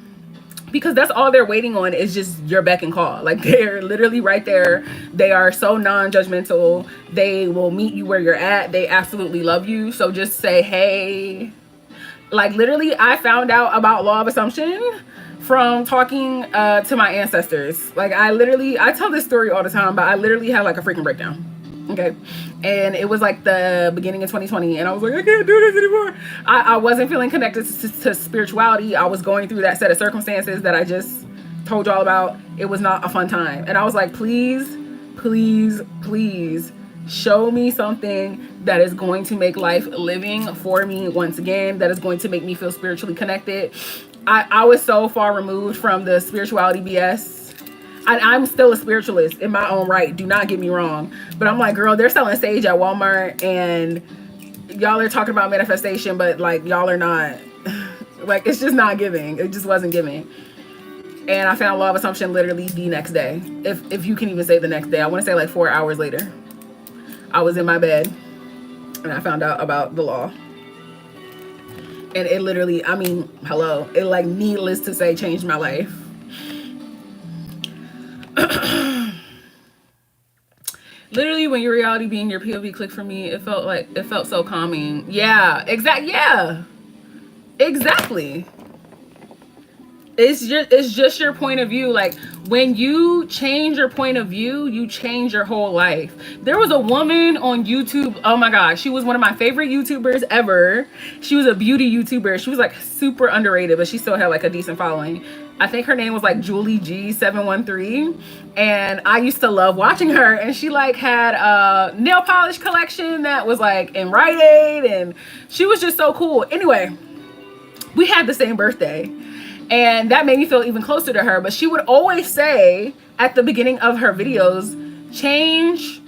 because that's all they're waiting on is just your beck and call. Like, they're literally right there. They are so non-judgmental. They will meet you where you're at. They absolutely love you. So just say, hey. Like, literally, I found out about law of assumption from talking to my ancestors. Like, I tell this story all the time, but I literally had like a freaking breakdown. Okay. And it was like the beginning of 2020. And I was like, I can't do this anymore. I wasn't feeling connected to spirituality. I was going through that set of circumstances that I just told y'all about. It was not a fun time. And I was like, please, please, please Show me something that is going to make life living for me once again, that is going to make me feel spiritually connected. I was so far removed from the spirituality BS. I'm still a spiritualist in my own right. Do not get me wrong. But I'm like, girl, they're selling sage at Walmart and y'all are talking about manifestation, but like y'all are not. Like, it's just not giving. It just wasn't giving. And I found law of assumption literally the next day. If you can even say the next day. I want to say like 4 hours later. I was in my bed and I found out about the law. And it literally, I mean, hello. It like, needless to say, changed my life. Literally, when your reality being your POV clicked for me, it felt so calming. Yeah, exactly. It's just your point of view. Like, when you change your point of view, you change your whole life. There was a woman on YouTube. Oh my gosh, she was one of my favorite YouTubers ever. She was a beauty YouTuber. She was like super underrated, but she still had like a decent following. I think her name was like Julie G713, and I used to love watching her. And she like had a nail polish collection that was like in Rite Aid, and she was just so cool. Anyway, we had the same birthday. And that made me feel even closer to her. But she would always say at the beginning of her videos, change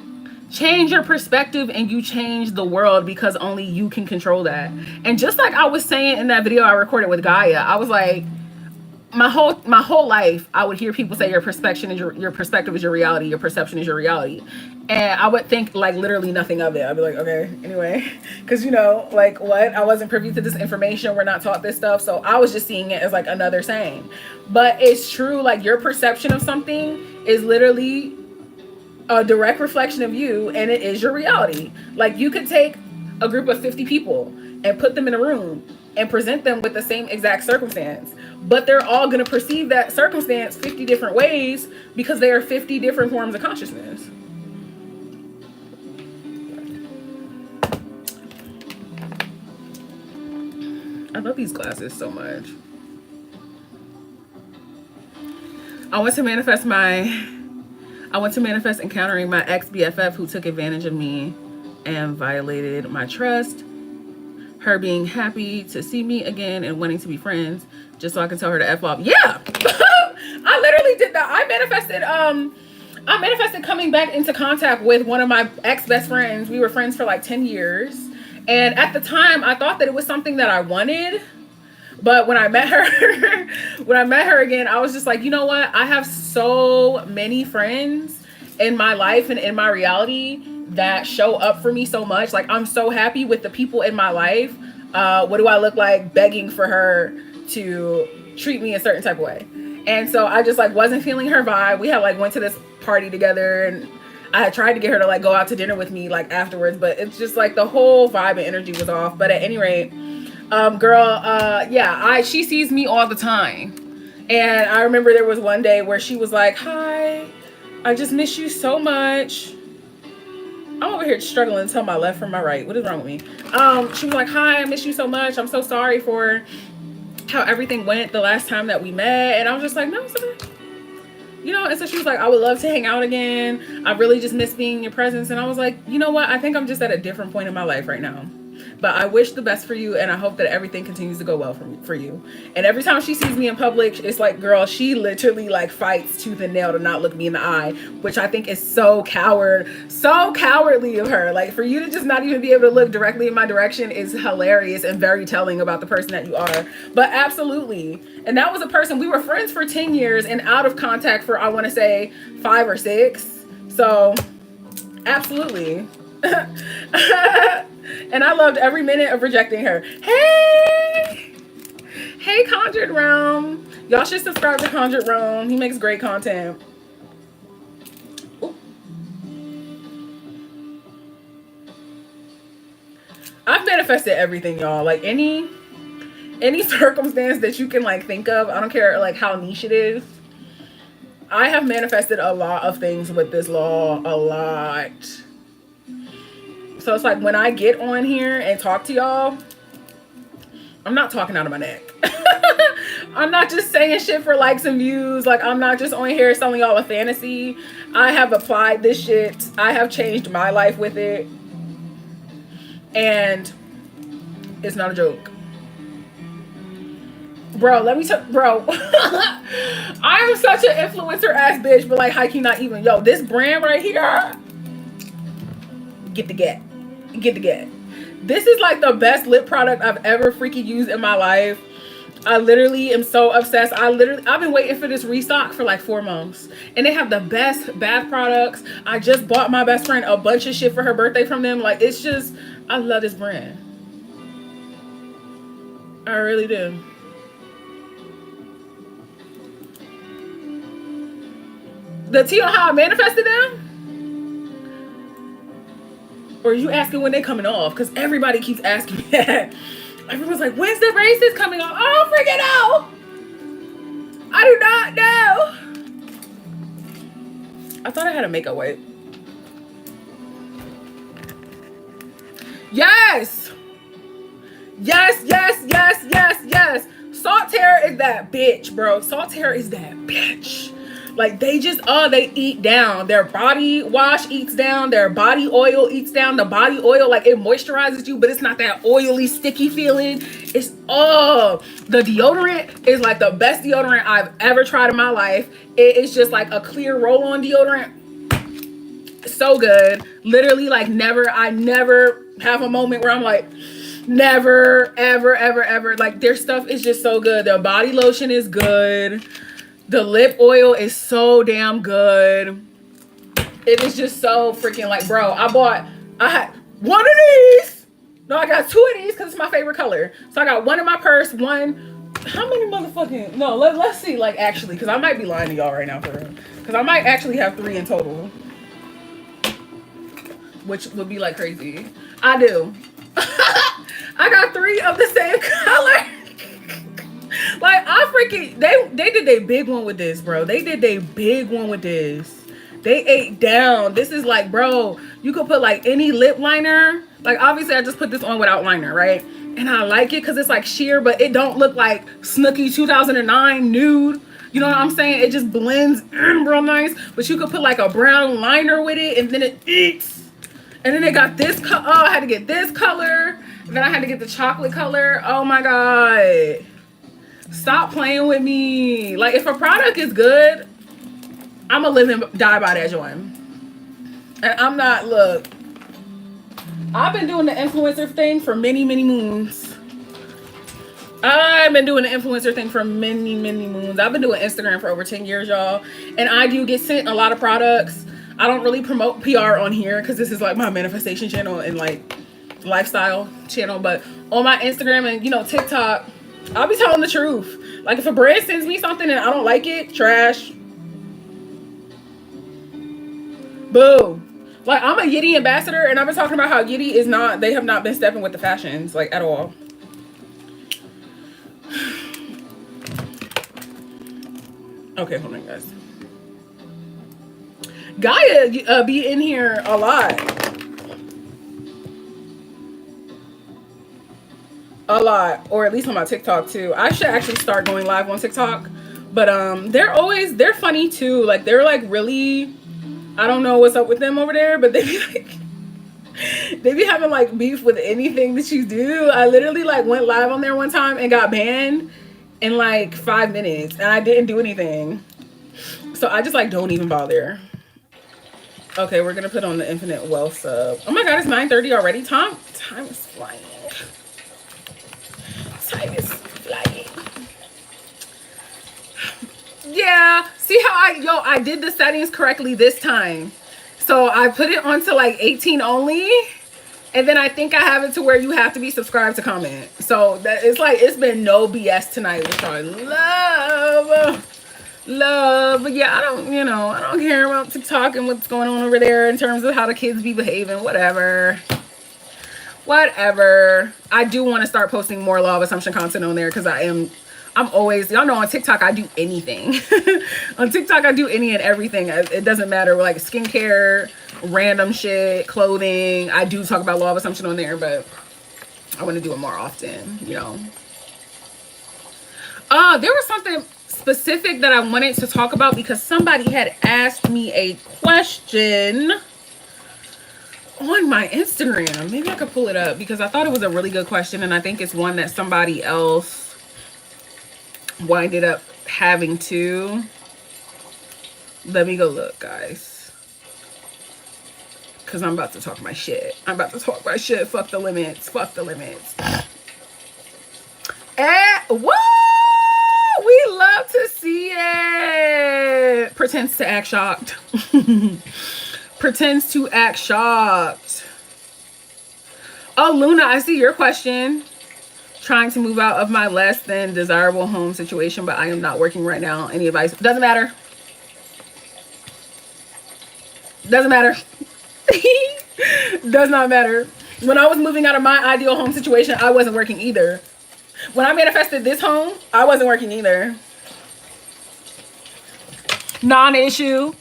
your perspective and you change the world, because only you can control that. And just like I was saying in that video I recorded with Gaia, I was like, my whole life I would hear people say your perspective is your reality, your perception is your reality. And I would think like literally nothing of it. I'd be like, okay, anyway, because like, what? I wasn't privy to this information. We're not taught this stuff. So I was just seeing it as like another saying. But it's true, like your perception of something is literally a direct reflection of you, and it is your reality. Like, you could take a group of 50 people and put them in a room and present them with the same exact circumstance, but they're all going to perceive that circumstance 50 different ways, because they are 50 different forms of consciousness. I love these glasses so much. I want to manifest encountering my ex-BFF who took advantage of me and violated my trust. Her being happy to see me again and wanting to be friends, just so I can tell her to F off. Yeah! I literally did that. I manifested coming back into contact with one of my ex-best friends. We were friends for like 10 years. And at the time, I thought that it was something that I wanted. But when I met her again, I was just like, you know what? I have so many friends in my life and in my reality that show up for me so much. Like, I'm so happy with the people in my life. What do I look like begging for her to treat me a certain type of way? And so I just like wasn't feeling her vibe. We had like went to this party together, and I had tried to get her to like go out to dinner with me like afterwards, but it's just like the whole vibe and energy was off. But at any rate, she sees me all the time. And I remember there was one day where she was like, hi, I just miss you so much. I'm over here struggling to tell my left from my right. What is wrong with me? She was like, hi, I miss you so much. I'm so sorry for how everything went the last time that we met. And I was just like, no, it's okay. And so she was like, I would love to hang out again. I really just miss being in your presence. And I was like, you know what? I think I'm just at a different point in my life right now. But I wish the best for you, and I hope that everything continues to go well for you. And every time she sees me in public, it's like, girl, she literally like fights tooth and nail to not look me in the eye, which I think is so cowardly of her. Like, for you to just not even be able to look directly in my direction is hilarious and very telling about the person that you are. But absolutely. And that was a person, we were friends for 10 years and out of contact for, I want to say, 5 or 6. So absolutely. And I loved every minute of rejecting her. Hey, Conjured Realm. Y'all should subscribe to Conjured Realm. He makes great content. Ooh. I've manifested everything, y'all. Like any circumstance that you can like think of. I don't care like how niche it is. I have manifested a lot of things with this law. A lot. So it's like when I get on here and talk to y'all, I'm not talking out of my neck. I'm not just saying shit for likes and views. Like, I'm not just on here selling y'all a fantasy. I have applied this shit. I have changed my life with it. And it's not a joke. Bro, let me tell, bro. I am such an influencer ass bitch, but like hiking not even. Yo, this brand right here. Get the get. Get the get. This is like the best lip product I've ever freaking used in my life. I literally am so obsessed. I've been waiting for this restock for like 4 months. And they have the best bath products. I just bought my best friend a bunch of shit for her birthday from them. Like, it's just, I love this brand. I really do. The tea on how I manifested them? Or are you asking when they coming off? Because everybody keeps asking me that. Everyone's like, when's the braces coming off? I don't freaking know. I do not know. I thought I had a makeup wipe. Yes. Yes, yes, yes, yes, yes. Saltaire is that bitch, bro. Saltaire is that bitch. Like, they just, they eat down. Their body wash eats down. Their body oil eats down. The body oil, like, it moisturizes you, but it's not that oily, sticky feeling. It's, the deodorant is, like, the best deodorant I've ever tried in my life. It is just, like, a clear roll-on deodorant. So good. Literally, like, I never have a moment where I'm like, never, ever, ever, ever. Like, their stuff is just so good. Their body lotion is good. The lip oil is so damn good. It is just so freaking like, bro, I had one of these. No, I got 2 of these because it's my favorite color. So I got one in my purse, one. How many motherfucking, no, let's see, like, actually, because I might be lying to y'all right now for real. Because I might actually have 3 in total. Which would be like crazy. I do. I got 3 of the same color. Like, I freaking, they did a big one with this, bro. They did a big one with this. They ate down. This is like, bro, you could put like any lip liner. Like, obviously I just put this on without liner, right? And I like it because it's like sheer, but it don't look like Snooki 2009 nude. You know what I'm saying? It just blends in real nice. But you could put like a brown liner with it, and then it eats. And then they got this color. Oh, I had to get this color. And then I had to get the chocolate color. Oh my God. Stop playing with me. Like, if a product is good, I'm gonna live and die by that joint. And I'm not, look, I've been doing the influencer thing for many, many moons. I've been doing the influencer thing for many, many moons. I've been doing Instagram for over 10 years, y'all. And I do get sent a lot of products. I don't really promote PR on here because this is like my manifestation channel and like lifestyle channel. But on my Instagram and, you know, TikTok, I'll be telling the truth. Like, if a brand sends me something and I don't like it, trash. Boo. Like, I'm a Yitty ambassador, and I've been talking about how Yitty is not, they have not been stepping with the fashions, like, at all. Okay, hold on, guys. Gaia be in here a lot. A lot, or at least on my TikTok too. I should actually start going live on TikTok, but they're funny too. Like, they're like really, I don't know what's up with them over there, but they be having like beef with anything that you do. I literally like went live on there one time and got banned in like 5 minutes, and I didn't do anything. So I just like don't even bother. Okay, we're gonna put on the Infinite Wealth sub. Oh my God, it's 9:30 already. Time is flying. Time is flying. Yeah, see how I did the settings correctly this time. So I put it onto like 18 only, and then I think I have it to where you have to be subscribed to comment. So that it's like, it's been no BS tonight, which I love. But yeah, I don't care about TikTok and what's going on over there in terms of how the kids be behaving. Whatever. I do want to start posting more law of assumption content on there, because I'm always, y'all know on TikTok I do anything. On TikTok I do any and everything. It doesn't matter, like skincare, random shit, clothing. I do talk about law of assumption on there, but I want to do it more often, you know. There was something specific that I wanted to talk about because somebody had asked me a question on my Instagram. Maybe I could pull it up because I thought it was a really good question, and I think it's one that somebody else winded up having to. Let me go look, guys, because I'm about to talk my shit. Fuck the limits. Woo! We love to see it. Pretends to act shocked. Pretends to act shocked. Oh, Luna, I see your question. Trying to move out of my less than desirable home situation, but I am not working right now. Any advice? Doesn't matter. Does not matter. When I was moving out of my ideal home situation, I wasn't working either. When I manifested this home, I wasn't working either. Non-issue.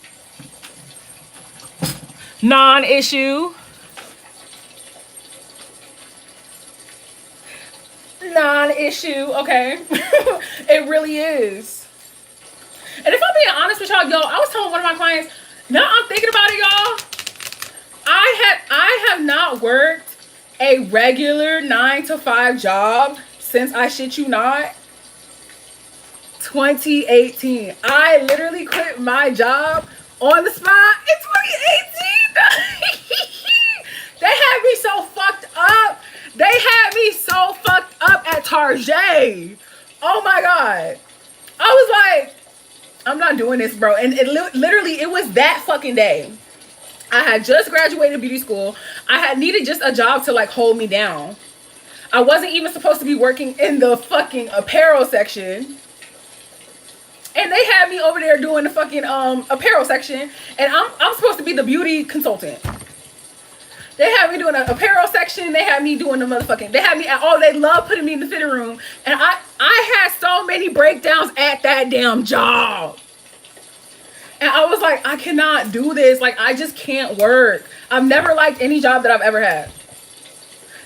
Okay. It really is. And if I'm being honest with y'all, I was telling one of my clients, now I'm thinking about it, y'all. I have not worked a regular 9-to-5 job since, I shit you not, 2018. I literally quit my job on the spot in 2018. They had me so fucked up. At Target. Oh my God. I was like, I'm not doing this, bro. And literally, it was that fucking day. I had just graduated beauty school. I had needed just a job to like hold me down. I wasn't even supposed to be working in the fucking apparel section. And they had me over there doing the fucking apparel section. And I'm supposed to be the beauty consultant. They had me doing an apparel section. They had me doing the motherfucking, they love putting me in the fitting room. And I had so many breakdowns at that damn job. And I was like, I cannot do this. Like, I just can't work. I've never liked any job that I've ever had.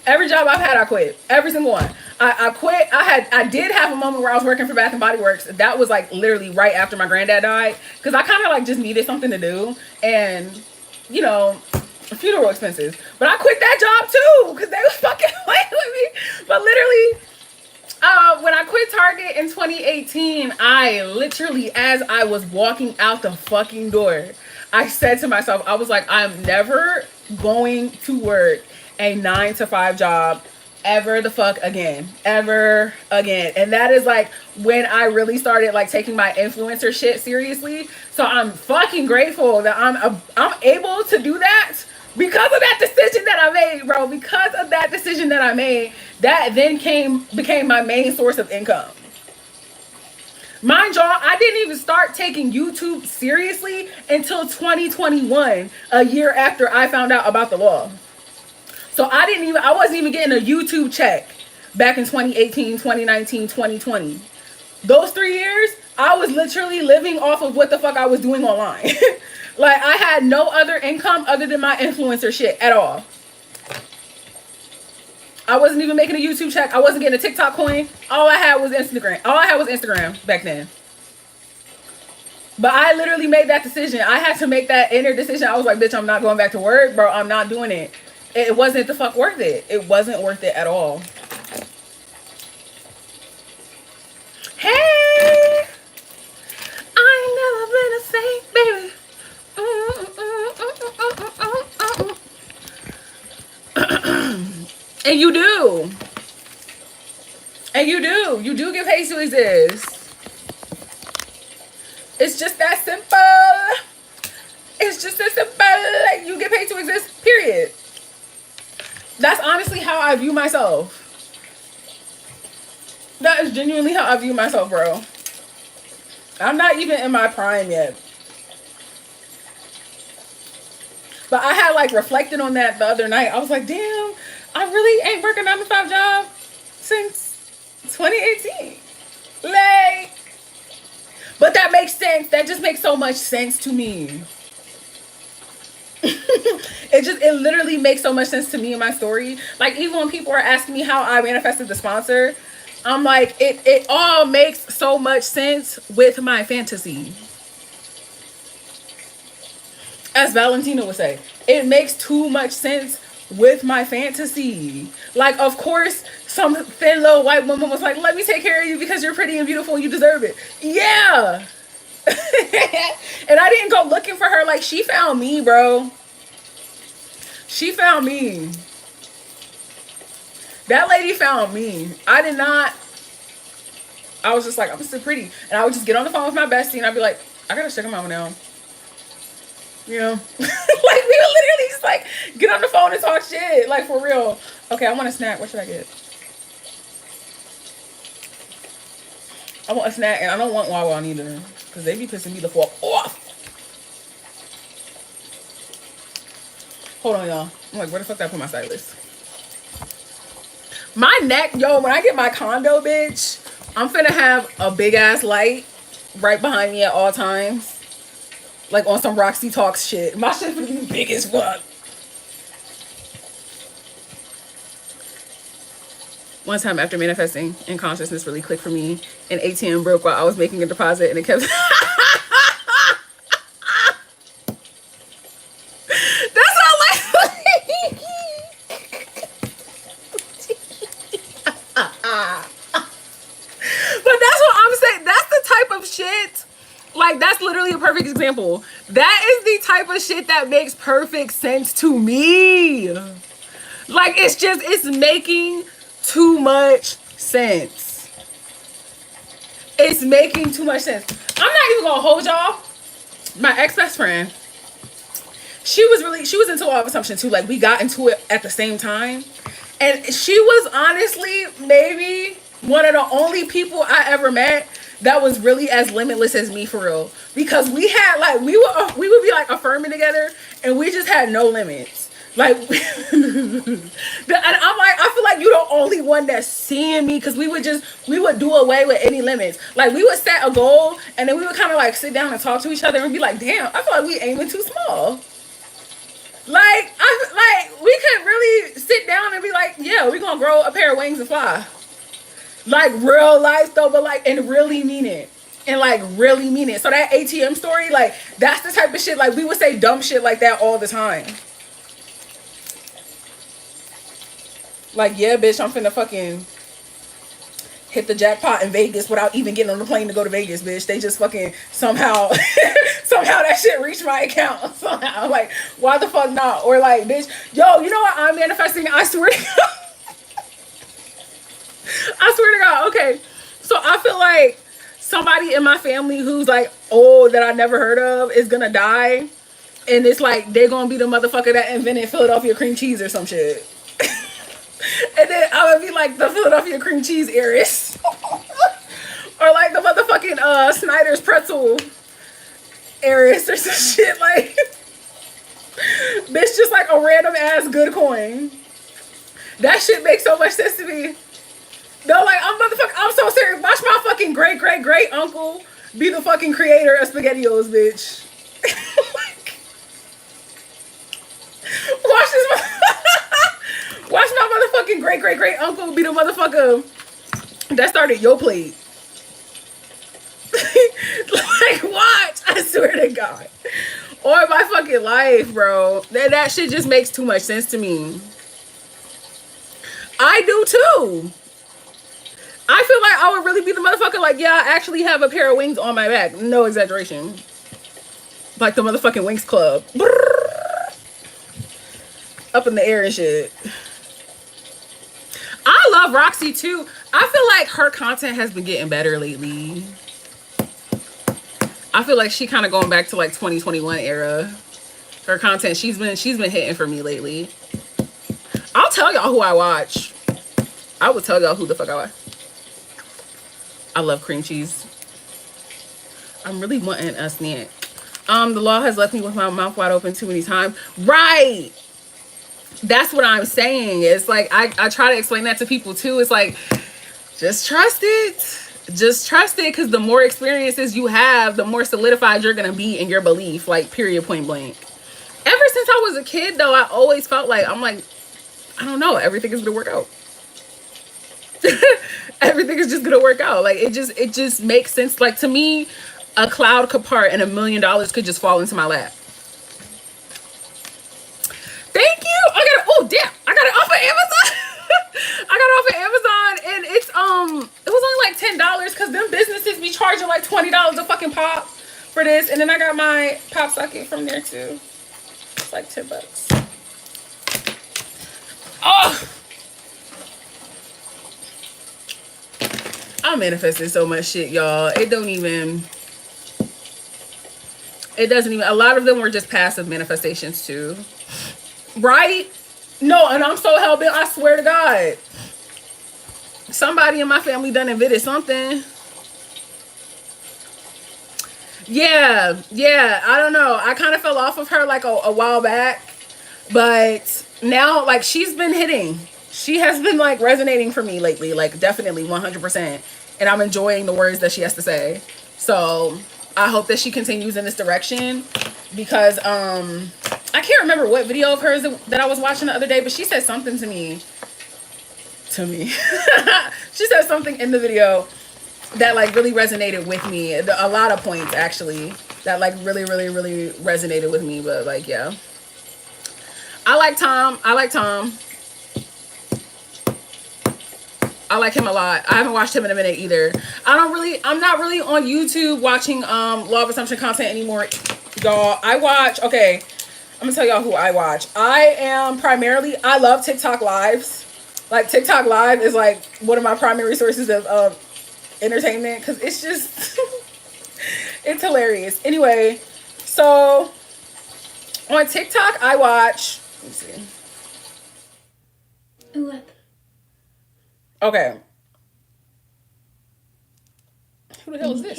Every job I've had, I quit. Every single one. I quit. I did have a moment where I was working for Bath and Body Works. That was like literally right after my granddad died. Because I kind of like just needed something to do. And, you know, funeral expenses. But I quit that job too. Because they was fucking playing with me. But literally, when I quit Target in 2018, I literally, as I was walking out the fucking door, I said to myself, I was like, I'm never going to work a 9-to-5 job ever the fuck again. Ever again. And that is like when I really started like taking my influencer shit seriously. So I'm fucking grateful that I'm able to do that. Because of that decision that I made, bro. Because of that decision that I made, that then became my main source of income. Mind y'all, I didn't even start taking YouTube seriously until 2021, a year after I found out about the law. So I wasn't even getting a YouTube check back in 2018, 2019, 2020. Those 3 years, I was literally living off of what the fuck I was doing online. Like, I had no other income other than my influencer shit at all. I wasn't even making a YouTube check. I wasn't getting a TikTok coin. All I had was Instagram. All I had was Instagram back then. But I literally made that decision. I had to make that inner decision. I was like, bitch, I'm not going back to work, bro. I'm not doing it. It wasn't the fuck worth it. It wasn't worth it at all. Hey! I ain't never been the same, baby. And you do. You do get paid to exist. It's just that simple. It's just that simple. Like, you get paid to exist, period. That's honestly how I view myself. That is genuinely how I view myself, bro. I'm not even in my prime yet. But I had like reflected on that the other night. I was like, damn, I really ain't working a 9-to-5 job since 2018. Like, but that makes sense. That just makes so much sense to me. It literally makes so much sense to me in my story. Like, even when people are asking me how I manifested the sponsor, I'm like, it all makes so much sense with my fantasy. As Valentina would say, it makes too much sense with my fantasy. Like, of course, some thin little white woman was like, let me take care of you because you're pretty and beautiful and you deserve it. Yeah. And I didn't go looking for her. Like, she found me, bro. She found me. That lady found me. I did not. I was just like, I'm still pretty. And I would just get on the phone with my bestie and I'd be like, I gotta check her mama now. You know? Like, we would literally just like get on the phone and talk shit. Like, for real. Okay, I want a snack. What should I get? I want a snack and I don't want Wawa neither. Because they be pissing me the fuck off. Hold on, y'all. I'm like, where the fuck did I put my stylist? My neck, yo, when I get my condo, bitch, I'm finna have a big ass light right behind me at all times. Like on some Roxy Talks shit. My shit's gonna be big as fuck. One time after manifesting and consciousness really clicked for me, an ATM broke while I was making a deposit and it kept... Like, that's literally a perfect example. That is the type of shit that makes perfect sense to me. Like, it's making too much sense. It's making too much sense. I'm not even gonna hold y'all. My ex-best friend, she was into law of assumption too. Like, we got into it at the same time. And she was honestly maybe one of the only people I ever met that was really as limitless as me, for real. Because we had like, we would be like affirming together and we just had no limits. Like, and I'm like, I feel like you're the only one that's seeing me, because we would do away with any limits. Like, we would set a goal and then we would kind of like sit down and talk to each other and be like, damn, I feel like we aiming too small. Like, we could really sit down and be like, yeah, we're gonna grow a pair of wings and fly. Like, real life though, but like, and really mean it. And like, really mean it. So that ATM story, like, that's the type of shit, like, we would say dumb shit like that all the time. Like, yeah, bitch, I'm finna fucking hit the jackpot in Vegas without even getting on the plane to go to Vegas, bitch. They just fucking somehow that shit reached my account. Somehow, like, why the fuck not? Or like, bitch, yo, you know what I'm manifesting? I swear to God. I swear to God. Okay, so I feel like somebody in my family who's like old that I never heard of is gonna die, and it's like they're gonna be the motherfucker that invented Philadelphia cream cheese or some shit. And then I would be like the Philadelphia cream cheese heiress. Or like the motherfucking Snyder's pretzel heiress or some shit. Like, bitch, just like a random ass good coin. That shit makes so much sense to me. No, like, I'm so serious. Watch my fucking great uncle be the fucking creator of SpaghettiOs, bitch. Watch my motherfucking great uncle be the motherfucker that started Yo Plate. Like, watch. I swear to God. Or my fucking life, bro. That shit just makes too much sense to me. I do too. I feel like I would really be the motherfucker, like, yeah, I actually have a pair of wings on my back. No exaggeration. Like the motherfucking Wings Club. Up in the air and shit. I love Roxy too. I feel like her content has been getting better lately. I feel like she kind of going back to like 2021 era. Her content, she's been hitting for me lately. I'll tell y'all who I watch. I will tell y'all who the fuck I watch. I love cream cheese. I'm really wanting a snack. The law has left me with my mouth wide open too many times. Right. That's what I'm saying. It's like, I try to explain that to people too. It's like, just trust it. Just trust it, because the more experiences you have, the more solidified you're going to be in your belief. Like, period, point blank. Ever since I was a kid, though, I always felt like, I'm like, I don't know, everything is going to work out. Everything is just gonna work out. Like it just makes sense. Like to me, a cloud could part and $1,000,000 could just fall into my lap. Thank you. I got it. Oh damn! I got it off of Amazon. I got it off of Amazon, and it was only like $10 because them businesses be charging like $20 a fucking pop for this, and then I got my pop socket from there too. It's like $10. Oh, I manifested so much shit, y'all. It doesn't even. A lot of them were just passive manifestations too. Right? No, and I'm so hell bent, I swear to God. Somebody in my family done invented something. Yeah, I don't know. I kind of fell off of her like a while back, but now like she's been hitting. She has been like resonating for me lately, like definitely 100%. And I'm enjoying the words that she has to say. So I hope that she continues in this direction because I can't remember what video of hers that I was watching the other day, but she said something to me. She said something in the video that like really resonated with me. A lot of points actually that like really resonated with me. But like, yeah, I like Tom. I like him a lot. I haven't watched him in a minute either. I'm not really on YouTube watching Law of Assumption content anymore, y'all. Okay, I'm gonna tell y'all who I watch. I love TikTok lives. Like TikTok live is like one of my primary sources of entertainment because it's just it's hilarious. Anyway, so on TikTok I watch, let me see. Look. Okay. Who the hell is this?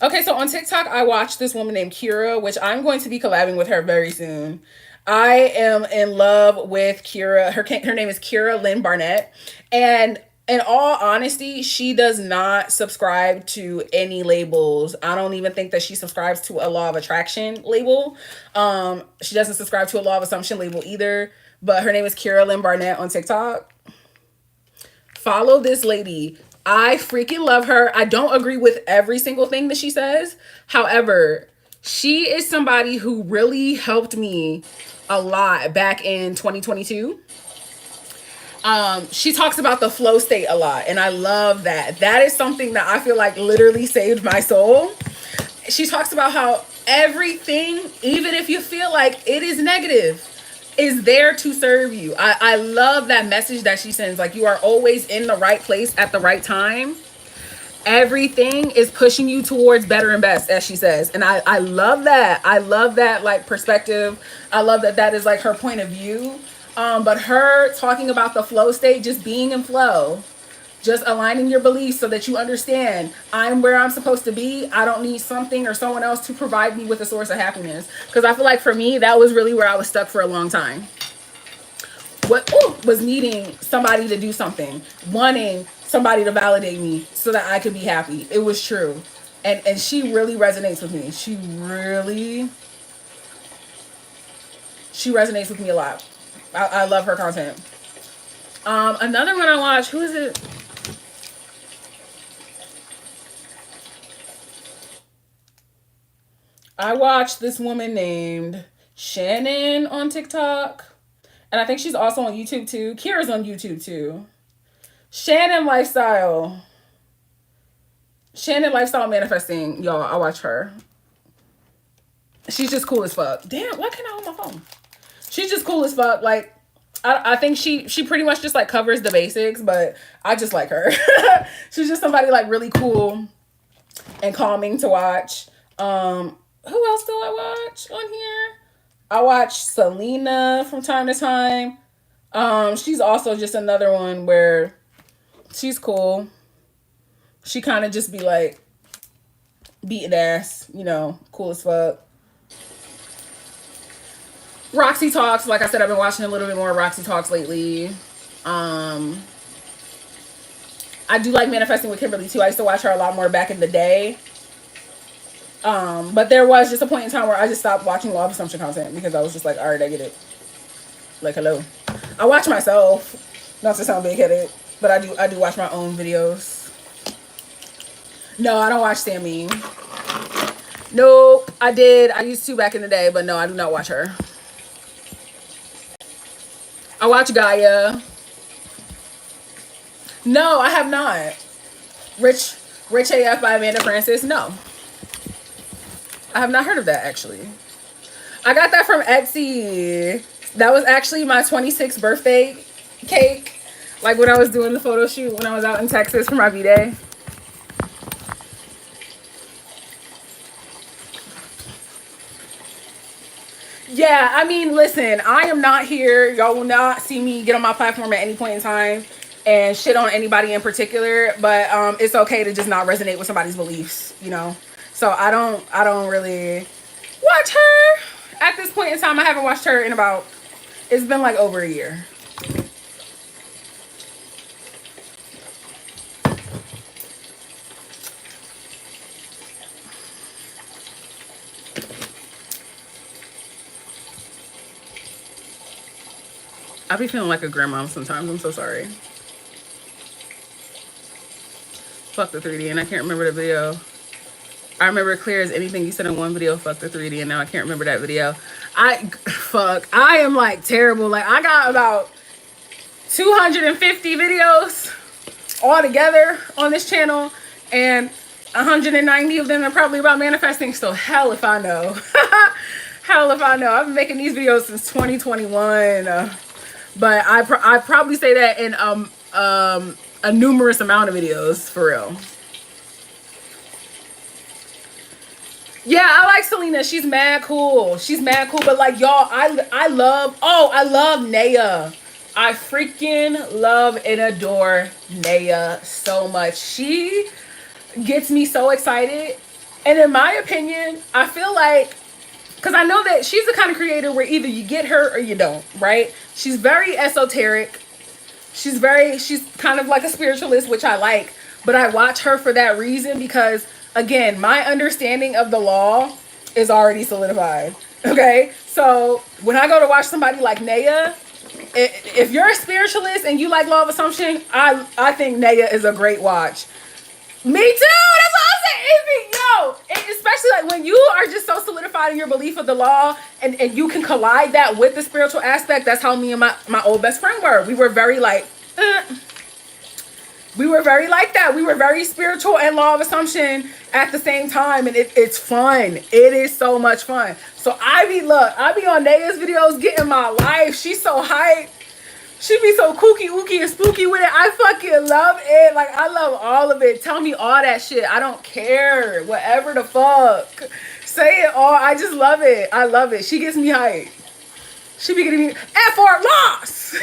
Okay, so on TikTok, I watched this woman named Kira, which I'm going to be collabing with her very soon. I am in love with Kira. Her name is Kira Lynn Barnett. And in all honesty, she does not subscribe to any labels. I don't even think that she subscribes to a Law of Attraction label. She doesn't subscribe to a Law of Assumption label either. But her name is Kira Lynn Barnett on TikTok. Follow this lady. I freaking love her. I don't agree with every single thing that she says. However, she is somebody who really helped me a lot back in 2022. She talks about the flow state a lot, and I love that. That is something that I feel like literally saved my soul. She talks about how everything, even if you feel like it is negative, is there to serve you. I love that message that she sends. Like, you are always in the right place at the right time. Everything is pushing you towards better and best, as she says. And I love that. I love that like perspective. I love that that is like her point of view. But her talking about the flow state, just being in flow, just aligning your beliefs so that you understand I'm where I'm supposed to be. I don't need something or someone else to provide me with a source of happiness. Because I feel like for me, that was really where I was stuck for a long time. Was needing somebody to do something, wanting somebody to validate me so that I could be happy. It was true. And she really resonates with me. She resonates with me a lot. I love her content. Another one I watch, who is it? I watched this woman named Shannon on TikTok. And I think she's also on YouTube too. Kira's on YouTube too. Shannon Lifestyle Manifesting. Y'all, I watch her. She's just cool as fuck. Damn, why can't I hold my phone? She's just cool as fuck. Like, I think she pretty much just like covers the basics, but I just like her. She's just somebody like really cool and calming to watch. Who else do I watch on here? I watch Selena from time to time. She's also just another one where she's cool. She kind of just be like beating ass, you know, cool as fuck. Roxy Talks, like I said, I've been watching a little bit more Roxy Talks lately. I do like Manifesting with Kimberly too. I used to watch her a lot more back in the day. But there was just a point in time where I just stopped watching Law of Assumption content because I was just like, all right, I get it. Like, hello. I watch myself, not to sound big-headed. But I do watch my own videos. No, I don't watch Sammy. Nope, I did. I used to back in the day, but no, I do not watch her. I watch Gaia. No, I have not. Rich AF by Amanda Francis. No, I have not heard of that actually. I got that from Etsy. That was actually my 26th birthday cake. Like when I was doing the photo shoot when I was out in Texas for my B-Day. Yeah, I mean, listen, I am not here. Y'all will not see me get on my platform at any point in time and shit on anybody in particular, but it's okay to just not resonate with somebody's beliefs, you know? So I don't really watch her. At this point in time, I haven't watched her in about, it's been like over a year. I be feeling like a grandma sometimes. I'm so sorry. Fuck the 3D, and I can't remember the video. I remember clear as anything you said in one video, fuck the 3D, and now I can't remember that video. I am like terrible. Like I got about 250 videos all together on this channel, and 190 of them are probably about manifesting. So hell if I know. Hell if I know. I've been making these videos since 2021. But I probably say that in a numerous amount of videos, for real. Yeah, I like Selena. She's mad cool. She's mad cool. But like y'all, I love Naya. I freaking love and adore Naya so much. She gets me so excited. And in my opinion, I feel like, because I know that she's the kind of creator where either you get her or you don't, right? She's very esoteric. She's kind of like a spiritualist, which I like. But I watch her for that reason because, again, my understanding of the law is already solidified. Okay? So when I go to watch somebody like Naya, if you're a spiritualist and you like law of assumption, I think Naya is a great watch. Me too. That's what I'm saying. Especially like when you are just so solidified in your belief of the law and you can collide that with the spiritual aspect. That's how me and my old best friend were. We were very like, we were very like that. We were very spiritual and law of assumption at the same time. And it's fun. It is so much fun. So I be on Naya's videos getting my life. She's so hyped. She be so kooky, ooky, and spooky with it. I fucking love it. Like, I love all of it. Tell me all that shit. I don't care. Whatever the fuck. Say it all. I just love it. I love it. She gets me hyped. She be getting me F-word loss.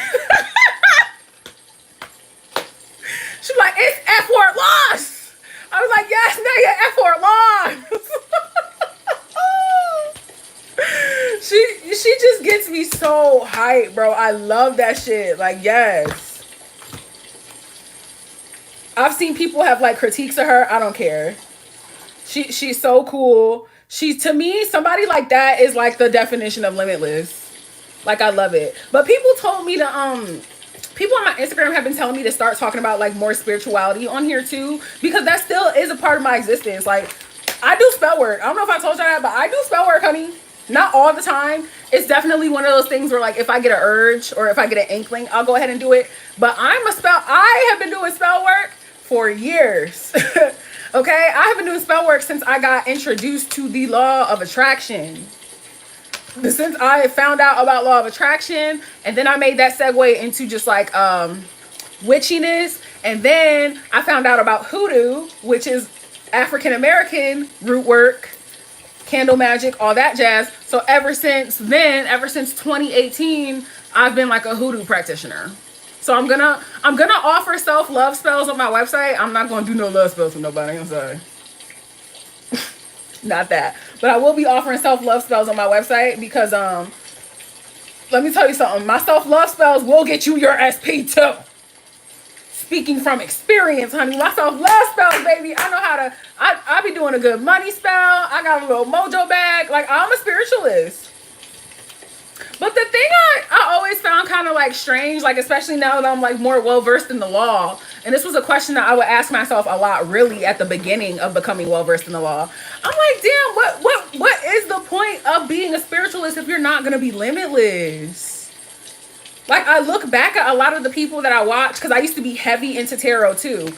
She be like, it's F-word loss. I was like, yes, Naya, F-word loss. She just gets me so hyped, bro. I love that shit. Like, yes. I've seen people have like critiques of her. I don't care. She's so cool. To me, somebody like that is like the definition of limitless. Like, I love it. But people told me to people on my Instagram have been telling me to start talking about like more spirituality on here too, because that still is a part of my existence. Like, I do spell work. I don't know if I told you that, but I do spell work, honey. Not all the time. It's definitely one of those things where like if I get an urge or if I get an inkling, I'll go ahead and do it. But I have been doing spell work for years. Okay? I have been doing spell work since I got introduced to the law of attraction. Since I found out about law of attraction, and then I made that segue into just like witchiness, and then I found out about hoodoo, which is African American root work, candle magic, all that jazz. So ever since 2018, I've been like a hoodoo practitioner. So I'm gonna offer self-love spells on my website. I'm not gonna do no love spells for nobody, I'm sorry. Not that. But I will be offering self-love spells on my website because let me tell you something. My self-love spells will get you your SP too. Speaking from experience, honey. My self-love spells, baby. I know how to, I be doing a good money spell. I got a little mojo bag. Like, I'm a spiritualist. But the thing I always found kind kind of like strange, like especially now that I'm like more well versed in the law. And this was a question that I would ask myself a lot, really, at the beginning of becoming well versed in the law. I'm like, damn, what is the point of being a spiritualist if you're not gonna be limitless? Like, I look back at a lot of the people that I watch, because I used to be heavy into tarot too.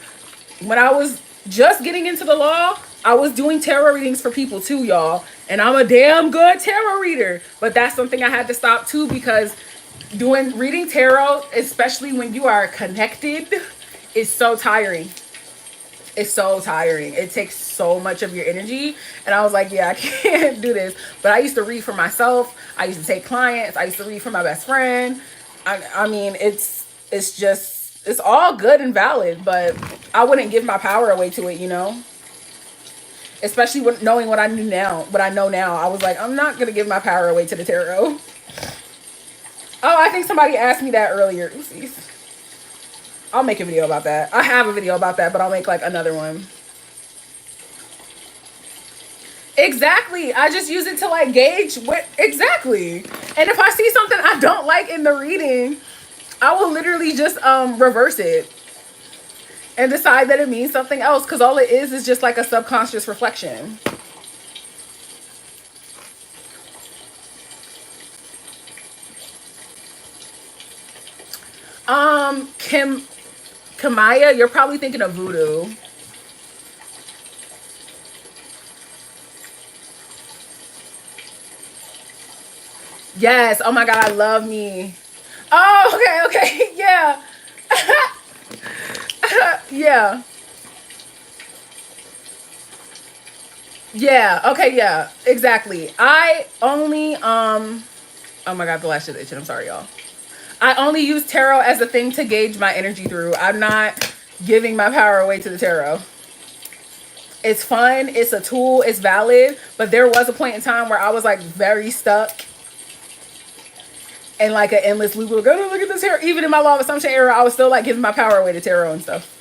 When I was just getting into the law, I was doing tarot readings for people too, y'all. And I'm a damn good tarot reader. But that's something I had to stop too, because reading tarot, especially when you are connected, is so tiring. It's so tiring. It takes so much of your energy. And I was like, yeah, I can't do this. But I used to read for myself. I used to take clients. I used to read for my best friend. I mean, it's all good and valid, but I wouldn't give my power away to it, you know? Especially knowing what I know now. I was like, I'm not going to give my power away to the tarot. Oh, I think somebody asked me that earlier. Oopsies. I'll make a video about that. I have a video about that, but I'll make like another one. Exactly. I just use it to like gauge what exactly. And if I see something I don't like in the reading, I will literally just reverse it and decide that it means something else, because all it is just like a subconscious reflection. Kamaya, you're probably thinking of voodoo. Yes. Oh my God, I love me. Oh, okay. Yeah. Yeah. Yeah. Okay, yeah. Exactly. I only oh my God, the last shit itching. I'm sorry, y'all. I only use tarot as a thing to gauge my energy through. I'm not giving my power away to the tarot. It's fun. It's a tool. It's valid. But there was a point in time where I was like very stuck and like an endless loop of, oh, look at this tarot. Even in my law of assumption era, I was still like giving my power away to tarot and stuff.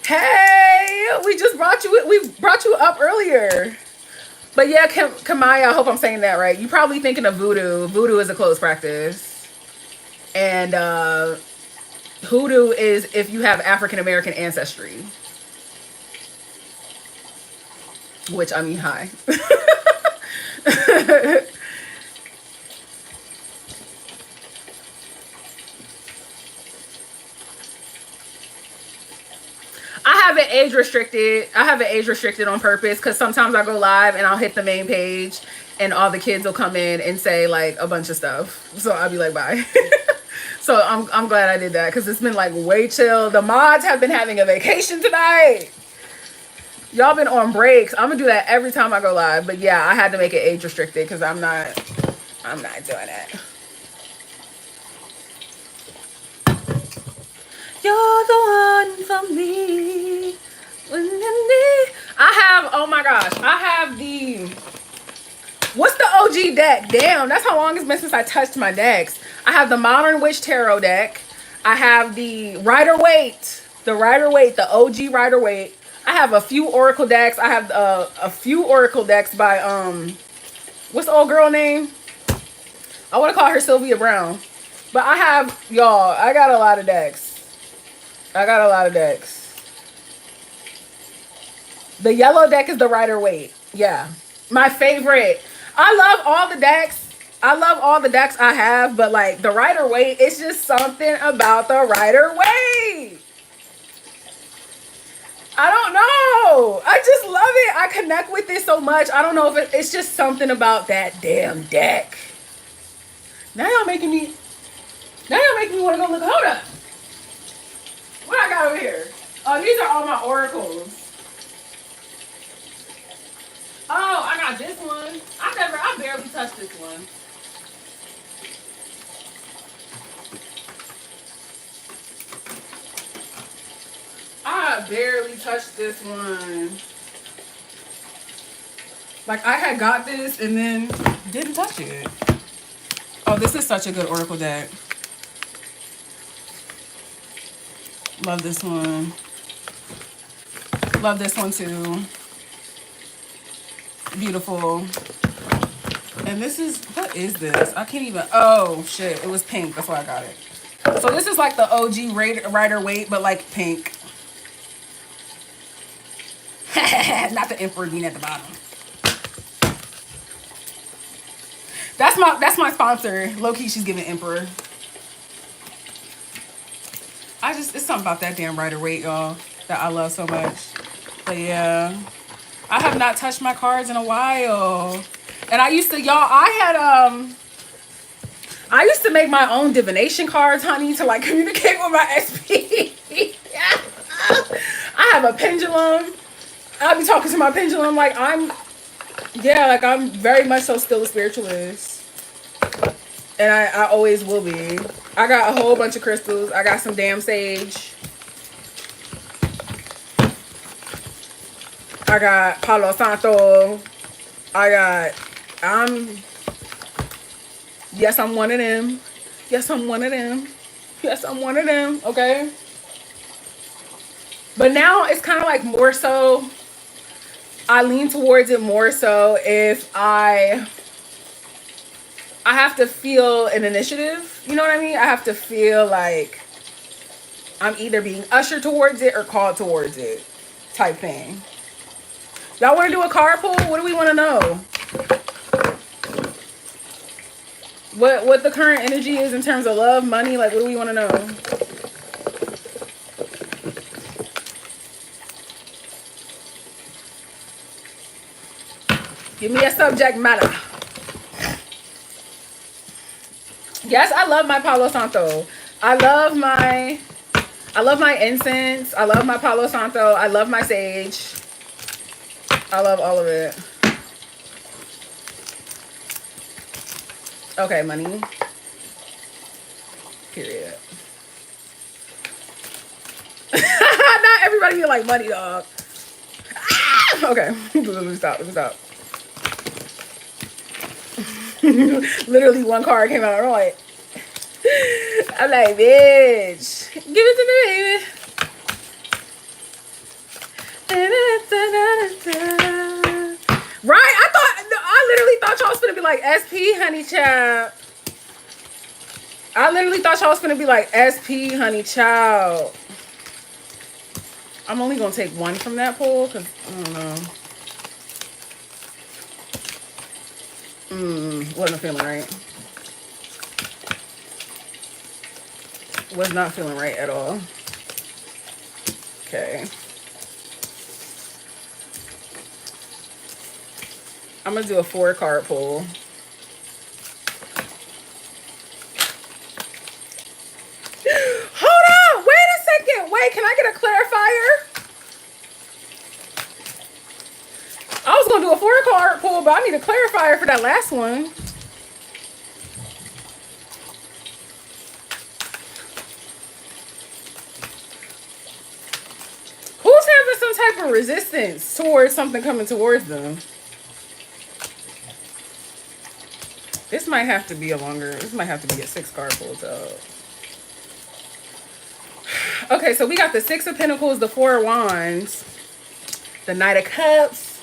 Hey, we brought you up earlier. But yeah, Kamaya, I hope I'm saying that right. You're probably thinking of voodoo. Voodoo is a closed practice. And hoodoo is if you have African American ancestry. Which, I mean, hi. I have it age restricted on purpose, because sometimes I go live and I'll hit the main page and all the kids will come in and say like a bunch of stuff. So I'll be like, bye. So I'm glad I did that, because it's been like way chill. The mods have been having a vacation tonight. Y'all been on breaks. I'm gonna do that every time I go live. But yeah, I had to make it age restricted because I'm not doing it. You're the one for me. Oh my gosh, I have the, what's the OG deck? Damn, that's how long it's been since I touched my decks. I have the Modern Witch Tarot deck. I have the Rider-Waite, the OG Rider-Waite. I have a few Oracle decks. I have a few Oracle decks by, what's the old girl name? I want to call her Sylvia Brown. But I have, y'all, I got a lot of decks. The yellow deck is the Rider-Waite. Yeah. My favorite. I love all the decks I have, but like the Rider-Waite, it's just something about the Rider-Waite. I don't know. I just love it. I connect with it so much. I don't know if it's just something about that damn deck. Now y'all making me want to go look. Hold up. What I got over here? Oh, these are all my oracles. Oh, I got this one. I barely touched this one. I barely touched this one. Like, I had got this and then didn't touch it. Oh, this is such a good oracle deck. Love this one. Love this one too. Beautiful. And this is, what is this? I can't even, oh shit, it was pink. That's why I got it. So this is like the OG Rider Waite, but like pink. Not the Emperor being at the bottom. That's my sponsor. Low key, she's giving Emperor. It's something about that damn Rider Waite, y'all, that I love so much. But yeah, I have not touched my cards in a while. And I used to, y'all, I used to make my own divination cards, honey, to like communicate with my SP. I have a pendulum. I'll be talking to my pendulum like I'm very much so still a spiritualist. And I always will be. I got a whole bunch of crystals. I got some damn sage. I got Palo Santo. Yes, I'm one of them. Yes, I'm one of them. Yes, I'm one of them. Okay. But now it's kind of like more so, I lean towards it more so if I have to feel an initiative. You know what I mean? I have to feel like I'm either being ushered towards it or called towards it type thing. Y'all want to do a card pull? What do we want to know? What the current energy is in terms of love, money? Like, what do we want to know? Give me a subject matter. Yes, I love my Palo Santo. I love my incense. I love my Palo Santo. I love my sage. I love all of it. Okay, money. Period. Not everybody be like money, dog. Ah! Okay, let me stop. Literally one card came out. I'm like, bitch, give it to me, baby. Right? I literally thought y'all was gonna be like SP, honey child. I literally thought y'all was gonna be like SP, honey child. I'm only gonna take one from that pool because I don't know. Wasn't feeling right. Was not feeling right at all. Okay. I'm gonna do a 4-card pull. Hold on, wait a second. Wait, can I get a clarifier? I was gonna do a 4-card pull, but I need a clarifier for that last one. Who's having some type of resistance towards something coming towards them? This might have to be a 6-card pull, though. Okay, so we got the 6 of Pentacles, the 4 of Wands, the Knight of Cups,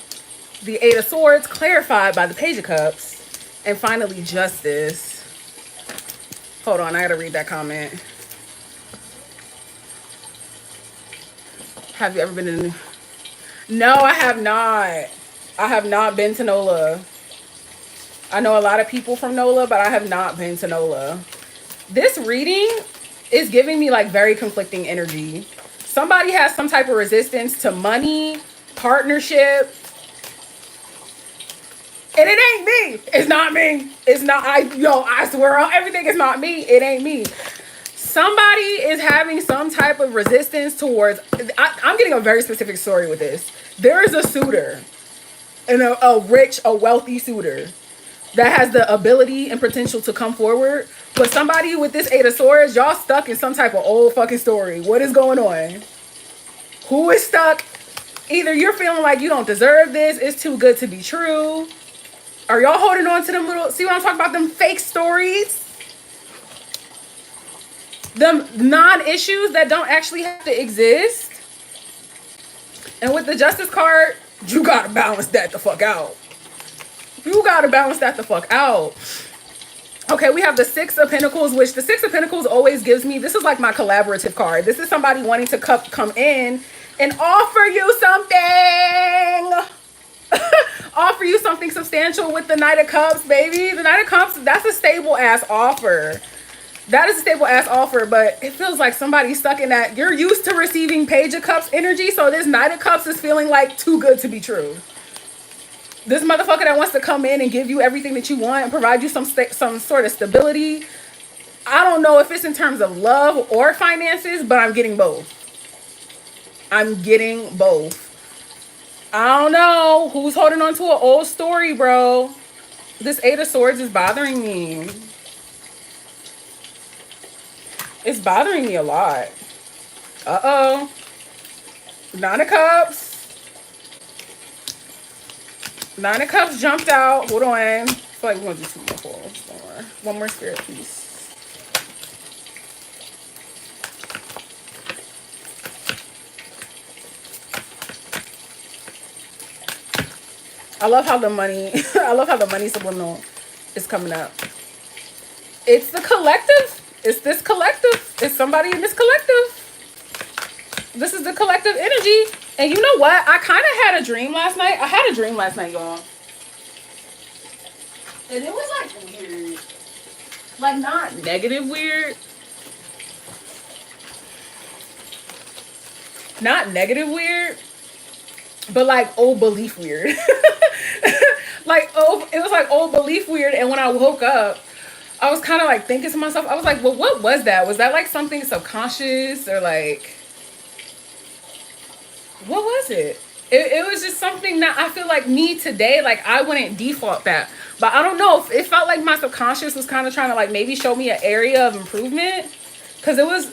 the 8 of Swords, clarified by the Page of Cups, and finally Justice. Hold on, I gotta read that comment. Have you ever been in? No, I have not. I have not been to NOLA. I know a lot of people from NOLA, but I have not been to NOLA. This reading is giving me like very conflicting energy. Somebody has some type of resistance to money, partnership. And it ain't me. It's not me. It's not, I swear on everything, it's not me. It ain't me. Somebody is having some type of resistance towards, I'm getting a very specific story with this. There is a suitor, and a wealthy suitor that has the ability and potential to come forward. But somebody with this 8 of Swords, y'all stuck in some type of old fucking story. What is going on? Who is stuck? Either you're feeling like you don't deserve this, it's too good to be true. Are y'all holding on to them little, see what I'm talking about, them fake stories? Them non-issues that don't actually have to exist. And with the Justice card, you gotta balance that the fuck out. You gotta balance that the fuck out. Okay, we have the Six of Pentacles, which the Six of Pentacles always gives me. This is like my collaborative card. This is somebody wanting to come in and offer you something. Offer you something substantial with the Knight of Cups, baby. The Knight of Cups, that's a stable ass offer. That is a stable ass offer, but it feels like somebody's stuck in that. You're used to receiving Page of Cups energy, so this Knight of Cups is feeling like too good to be true. This motherfucker that wants to come in and give you everything that you want and provide you some sort of stability. I don't know if it's in terms of love or finances, but I'm getting both. I'm getting both. I don't know who's holding on to an old story, bro. This Eight of Swords is bothering me. It's bothering me a lot. Uh-oh. Nine of Cups. Nine of Cups jumped out. Hold on. I feel like we're going to do two more pulls. One more spirit, please. I love how the money, I love how the money subliminal is coming up. It's the collective. It's this collective. It's somebody in this collective. This is the collective energy. And you know what? I kind of had a dream last night. I had a dream last night, y'all. And it was like weird. Like not negative weird. Not negative weird. But like old belief weird. Like, oh, it was like old belief weird. And when I woke up, I was kind of like thinking to myself, I was like, well, what was that? Was that like something subconscious or like, what was it? It was just something that I feel like me today, like I wouldn't default that. But I don't know, if it felt like my subconscious was kind of trying to like maybe show me an area of improvement. Because it was,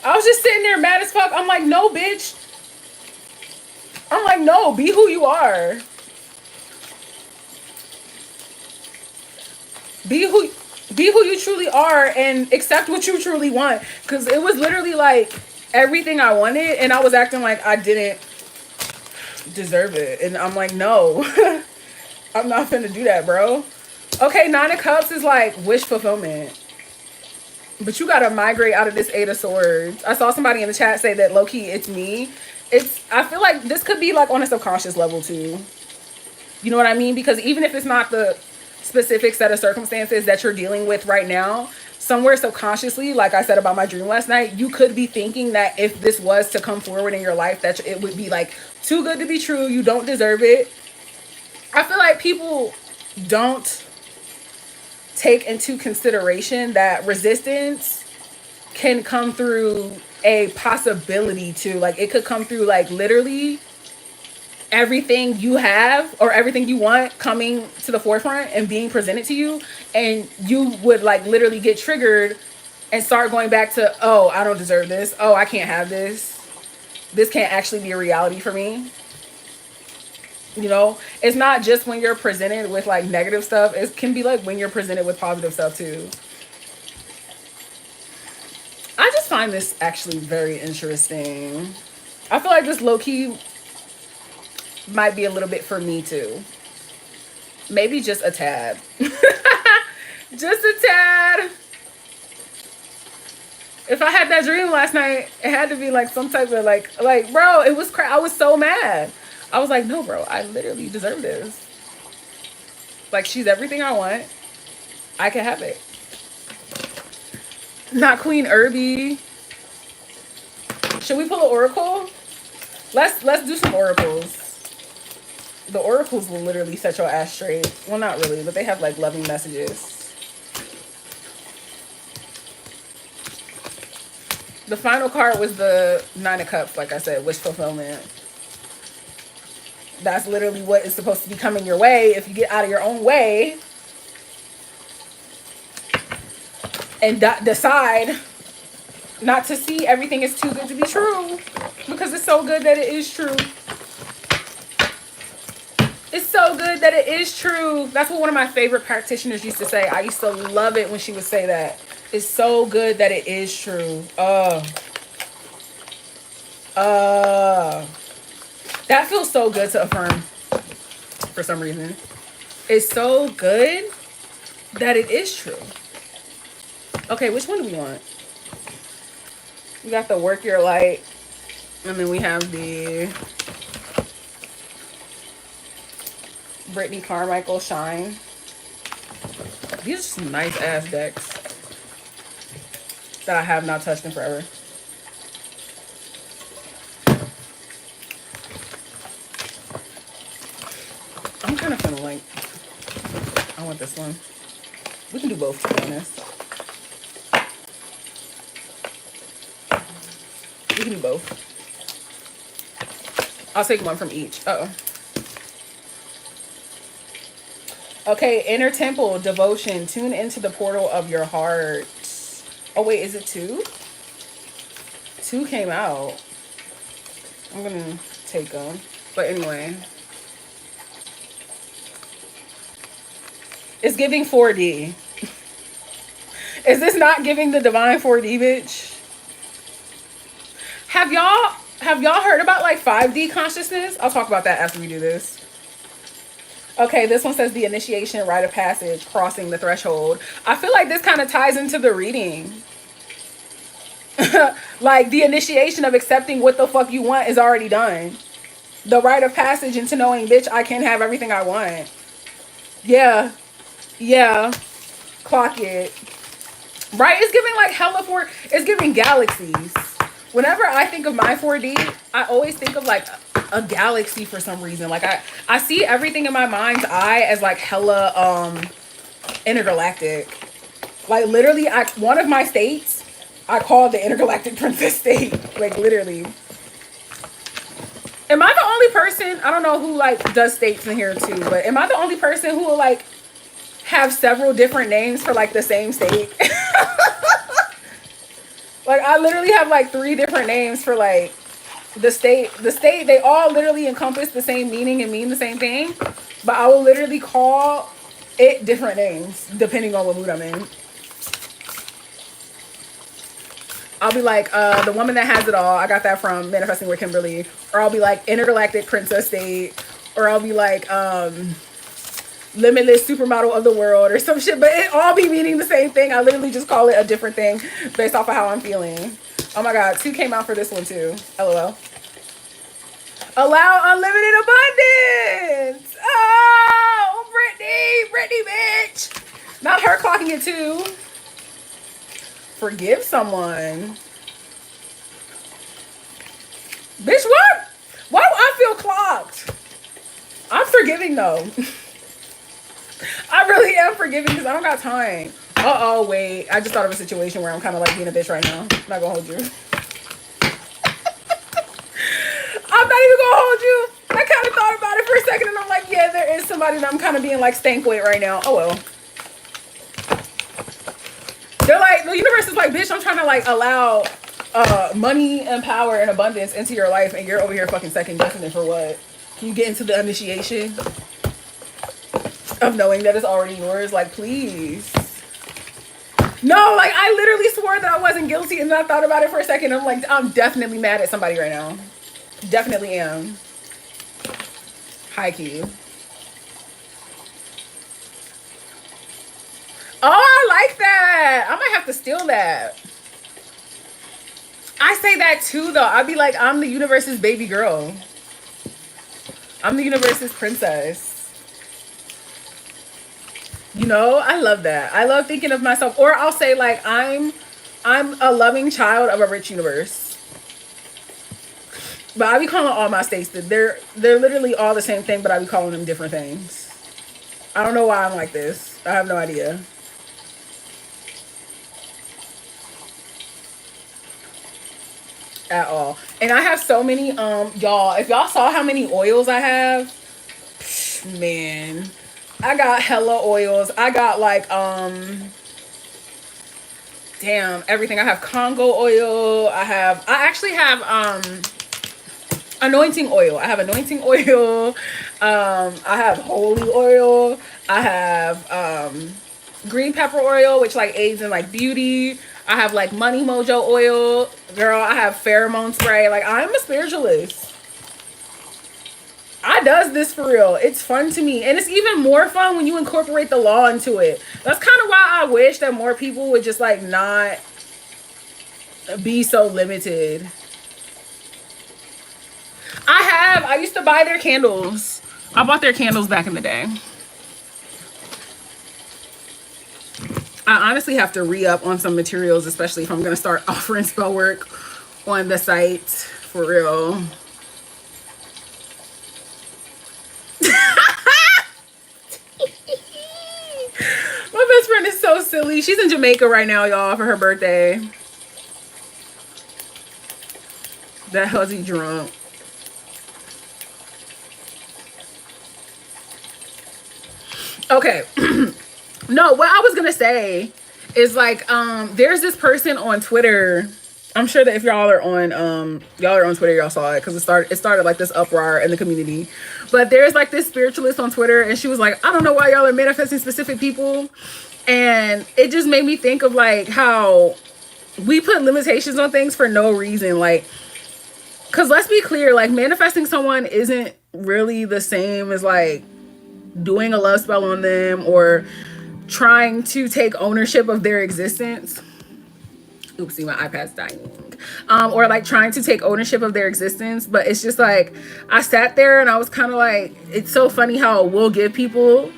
I was just sitting there mad as fuck. I'm like, no, bitch. I'm like, no, be who you are. Be who you truly are and accept what you truly want. Because it was literally like everything I wanted and I was acting like I didn't deserve it. And I'm like, no, I'm not finna do that, bro. Okay, Nine of Cups is like wish fulfillment. But you gotta migrate out of this Eight of Swords. I saw somebody in the chat say that low-key it's me. I feel like this could be like on a subconscious level too. You know what I mean? Because even if it's not the specific set of circumstances that you're dealing with right now, somewhere subconsciously, like I said about my dream last night, you could be thinking that if this was to come forward in your life, that it would be like too good to be true. You don't deserve it. I feel like people don't take into consideration that resistance can come through a possibility to, like, it could come through like literally everything you have or everything you want coming to the forefront and being presented to you, and you would like literally get triggered and start going back to, oh, I don't deserve this, oh, I can't have this can't actually be a reality for me. You know, it's not just when you're presented with like negative stuff, it can be like when you're presented with positive stuff too. I just find this actually very interesting. I feel like this low-key might be a little bit for me too. Maybe just a tad. Just a tad. If I had that dream last night, it had to be like some type of like bro, it was I was so mad. I was like, no, bro, I literally deserve this. Like, she's everything I want. I can have it. Not Queen Irby. Should we pull an oracle? Let's do some oracles. The oracles will literally set your ass straight. Well, not really, but they have like loving messages. The final card was the Nine of Cups, like I said, wish fulfillment. That's literally what is supposed to be coming your way if you get out of your own way and decide not to see everything is too good to be true, because it's so good that it is true. It's so good that it is true. That's what one of my favorite practitioners used to say. I used to love it when she would say that. It's so good that it is true. That feels so good to affirm for some reason. It's so good that it is true. Okay, which one do we want? We got the Work Your Light. And then we have the Brittany Carmichael Shine. These are some nice ass decks that I have not touched in forever. I'm kind of feeling like I want this one. We can do both, to be honest. We can do both. I'll take one from each. Uh-oh. Okay, Inner Temple, Devotion. Tune into the portal of your heart. Oh, wait, is it 2? 2 came out. I'm going to take them. But anyway. It's giving 4D. Is this not giving the divine 4D, bitch? Have y'all heard about like 5D consciousness? I'll talk about that after we do this. Okay, this one says the initiation, rite of passage, crossing the threshold. I feel like this kind of ties into the reading. Like the initiation of accepting what the fuck you want is already done. The rite of passage into knowing, bitch, I can have everything I want. Yeah. Yeah. Clock it. Right? It's giving like hella it's giving galaxies. Whenever I think of my 4D, I always think of like a galaxy for some reason. Like I see everything in my mind's eye as like hella intergalactic. Like literally one of my states I call the intergalactic princess state. Like literally. Am I the only person, I don't know who like does states in here too, but am I the only person who will like have several different names for like the same state? Like I literally have like 3 different names for like the state, they all literally encompass the same meaning and mean the same thing, but I will literally call it different names depending on what mood I'm in. I'll be like, the woman that has it all. I got that from Manifesting with Kimberly. Or I'll be like intergalactic princess state. Or I'll be like, limitless supermodel of the world or some shit. But it all be meaning the same thing. I literally just call it a different thing based off of how I'm feeling. Oh my God, 2 came out for this one too. LOL. Allow unlimited abundance. Oh, Brittany, bitch. Not her clocking it too. Forgive someone. Bitch, what? Why do I feel clocked? I'm forgiving though. I really am forgiving because I don't got time. Uh-oh, wait. I just thought of a situation where I'm kind of like being a bitch right now. I'm not gonna hold you. I'm not even gonna hold you. I kind of thought about it for a second and I'm like, yeah, there is somebody that I'm kind of being like stank with right now. Oh well. They're like, the universe is like, bitch, I'm trying to like allow money and power and abundance into your life and you're over here fucking second guessing it for what? Can you get into the initiation of knowing that it's already yours? Like, please. No, like I literally swore that I wasn't guilty and then I thought about it for a second. I'm like, I'm definitely mad at somebody right now. Definitely am. High key. Oh, I like that. I might have to steal that. I say that too, though. I'd be like, I'm the universe's baby girl. I'm the universe's princess. You know, I love that. I love thinking of myself. Or I'll say like, I'm a loving child of a rich universe. But I be calling all my states that they're literally all the same thing, but I be calling them different things. I don't know why I'm like this. I have no idea. At all. And I have so many y'all, if y'all saw how many oils I have, man, I got hella oils. I got like damn, everything. I have Congo oil. I actually have anointing oil. I have anointing oil. I have holy oil. I have green pepper oil, which like aids in like beauty. I have like money mojo oil. Girl, I have pheromone spray. Like, I'm a spiritualist. I does this for real. It's fun to me. And it's even more fun when you incorporate the law into it. That's kind of why I wish that more people would just like not be so limited. I used to buy their candles. I bought their candles back in the day. I honestly have to re-up on some materials, especially if I'm going to start offering spell work on the site. For real. My best friend is so silly. She's in Jamaica right now, y'all, for her birthday. That huzzy drunk. Okay. No, what I was gonna say is like, there's this person on Twitter. I'm sure that if y'all are on Twitter, y'all saw it because it started like this uproar in the community. But there's like this spiritualist on Twitter, and she was like, I don't know why y'all are manifesting specific people, and it just made me think of like how we put limitations on things for no reason, like. Because let's be clear, like manifesting someone isn't really the same as like doing a love spell on them or trying to take ownership of their existence. Oopsie, my iPad's dying. Or like trying to take ownership of their existence. But it's just like, I sat there and I was kind of like, it's so funny how we'll give people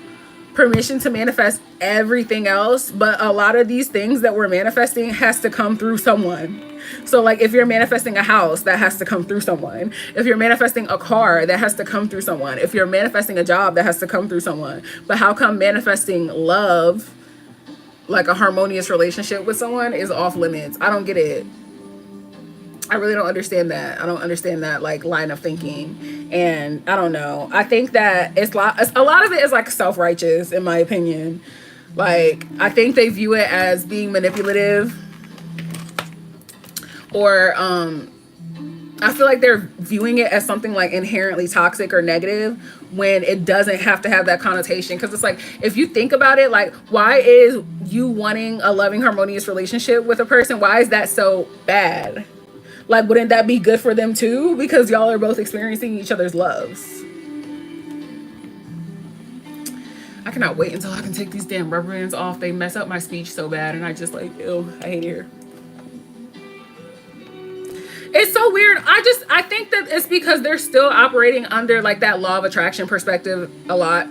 permission to manifest everything else, but a lot of these things that we're manifesting has to come through someone. So like if you're manifesting a house, that has to come through someone. If you're manifesting a car, that has to come through someone. If you're manifesting a job, that has to come through someone. But how come manifesting love, like a harmonious relationship with someone, is off limits? I don't get it. I really don't understand that. I don't understand that like line of thinking. And I don't know. I think that a lot of it is like self-righteous in my opinion. Like I think they view it as being manipulative, or I feel like they're viewing it as something like inherently toxic or negative when it doesn't have to have that connotation. Because it's like, if you think about it, like, why is you wanting a loving, harmonious relationship with a person, why is that so bad? Like, wouldn't that be good for them too? Because y'all are both experiencing each other's loves. I cannot wait until I can take these damn rubber bands off. They mess up my speech so bad, and I just like, ew, I hate it here. It's so weird. I think that it's because they're still operating under like that law of attraction perspective a lot,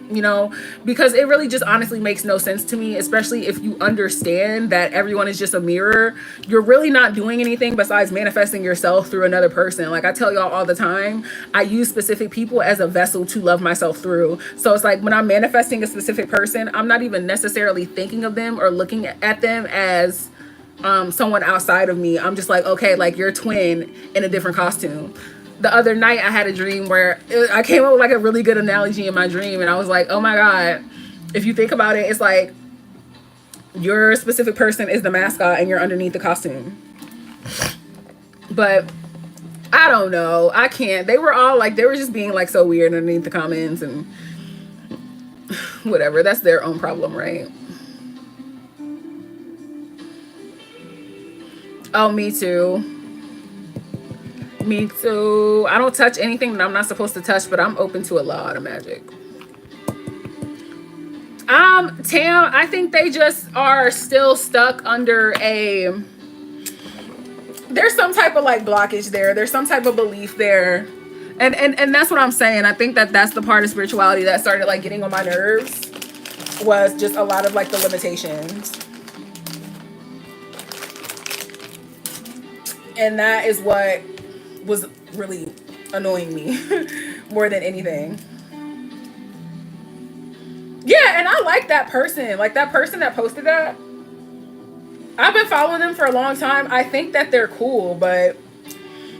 you know, because it really just honestly makes no sense to me, especially if you understand that everyone is just a mirror. You're really not doing anything besides manifesting yourself through another person. Like I tell y'all all the time, I use specific people as a vessel to love myself through. So it's like when I'm manifesting a specific person, I'm not even necessarily thinking of them or looking at them as someone outside of me. I'm just like, okay, like your twin in a different costume. The other night I had a dream where I came up with like a really good analogy in my dream, and I was like, oh my God, if you think about it, it's like your specific person is the mascot and you're underneath the costume. But I don't know, I can't. They were all like, they were just being like so weird underneath the comments, and whatever, that's their own problem, right? Oh, me too. Me too. I don't touch anything that I'm not supposed to touch, but I'm open to a lot of magic. Tam, I think they just are still stuck under there's some type of like blockage there. There's some type of belief there. And that's what I'm saying. I think that that's the part of spirituality that started like getting on my nerves, was just a lot of like the limitations. And that is what was really annoying me more than anything. Yeah, and I like that person. Like that person that posted that. I've been following them for a long time. I think that they're cool, but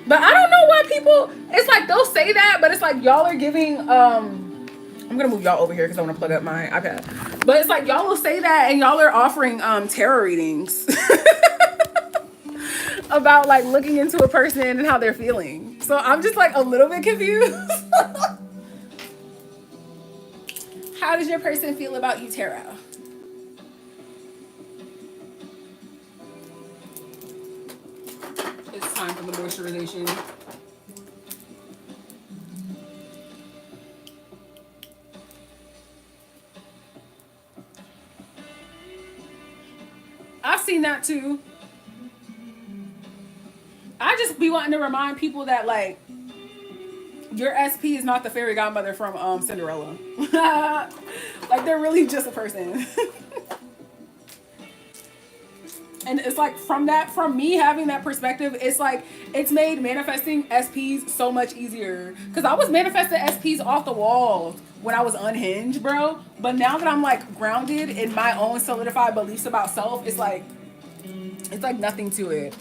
I don't know why people, it's like they'll say that, but it's like y'all are giving I'm gonna move y'all over here because I want to plug up my iPad. But it's like y'all will say that and y'all are offering tarot readings. About like looking into a person and how they're feeling. So I'm just like a little bit confused. How does your person feel about you, tarot? It's time for the moisturization. I've seen that too. I just be wanting to remind people that like your SP is not the fairy godmother from Cinderella. Like they're really just a person. And it's like from me having that perspective, it's like it's made manifesting SPs so much easier. Cause I was manifesting SPs off the wall when I was unhinged, bro. But now that I'm like grounded in my own solidified beliefs about self, it's like nothing to it.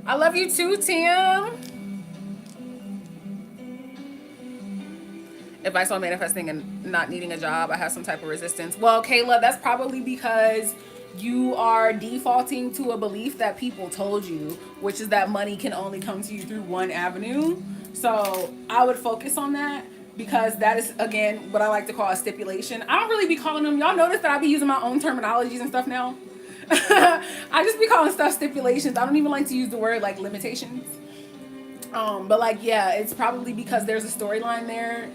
I love you too, Tim. Advice on manifesting and not needing a job. I have some type of resistance. Well, Kayla, that's probably because you are defaulting to a belief that people told you, which is that money can only come to you through one avenue. So I would focus on that because that is, again, what I like to call a stipulation. I don't really be calling them, y'all notice that I be using my own terminologies and stuff now? I just be calling stuff stipulations. I don't even like to use the word like limitations. But like, yeah, it's probably because there's a storyline there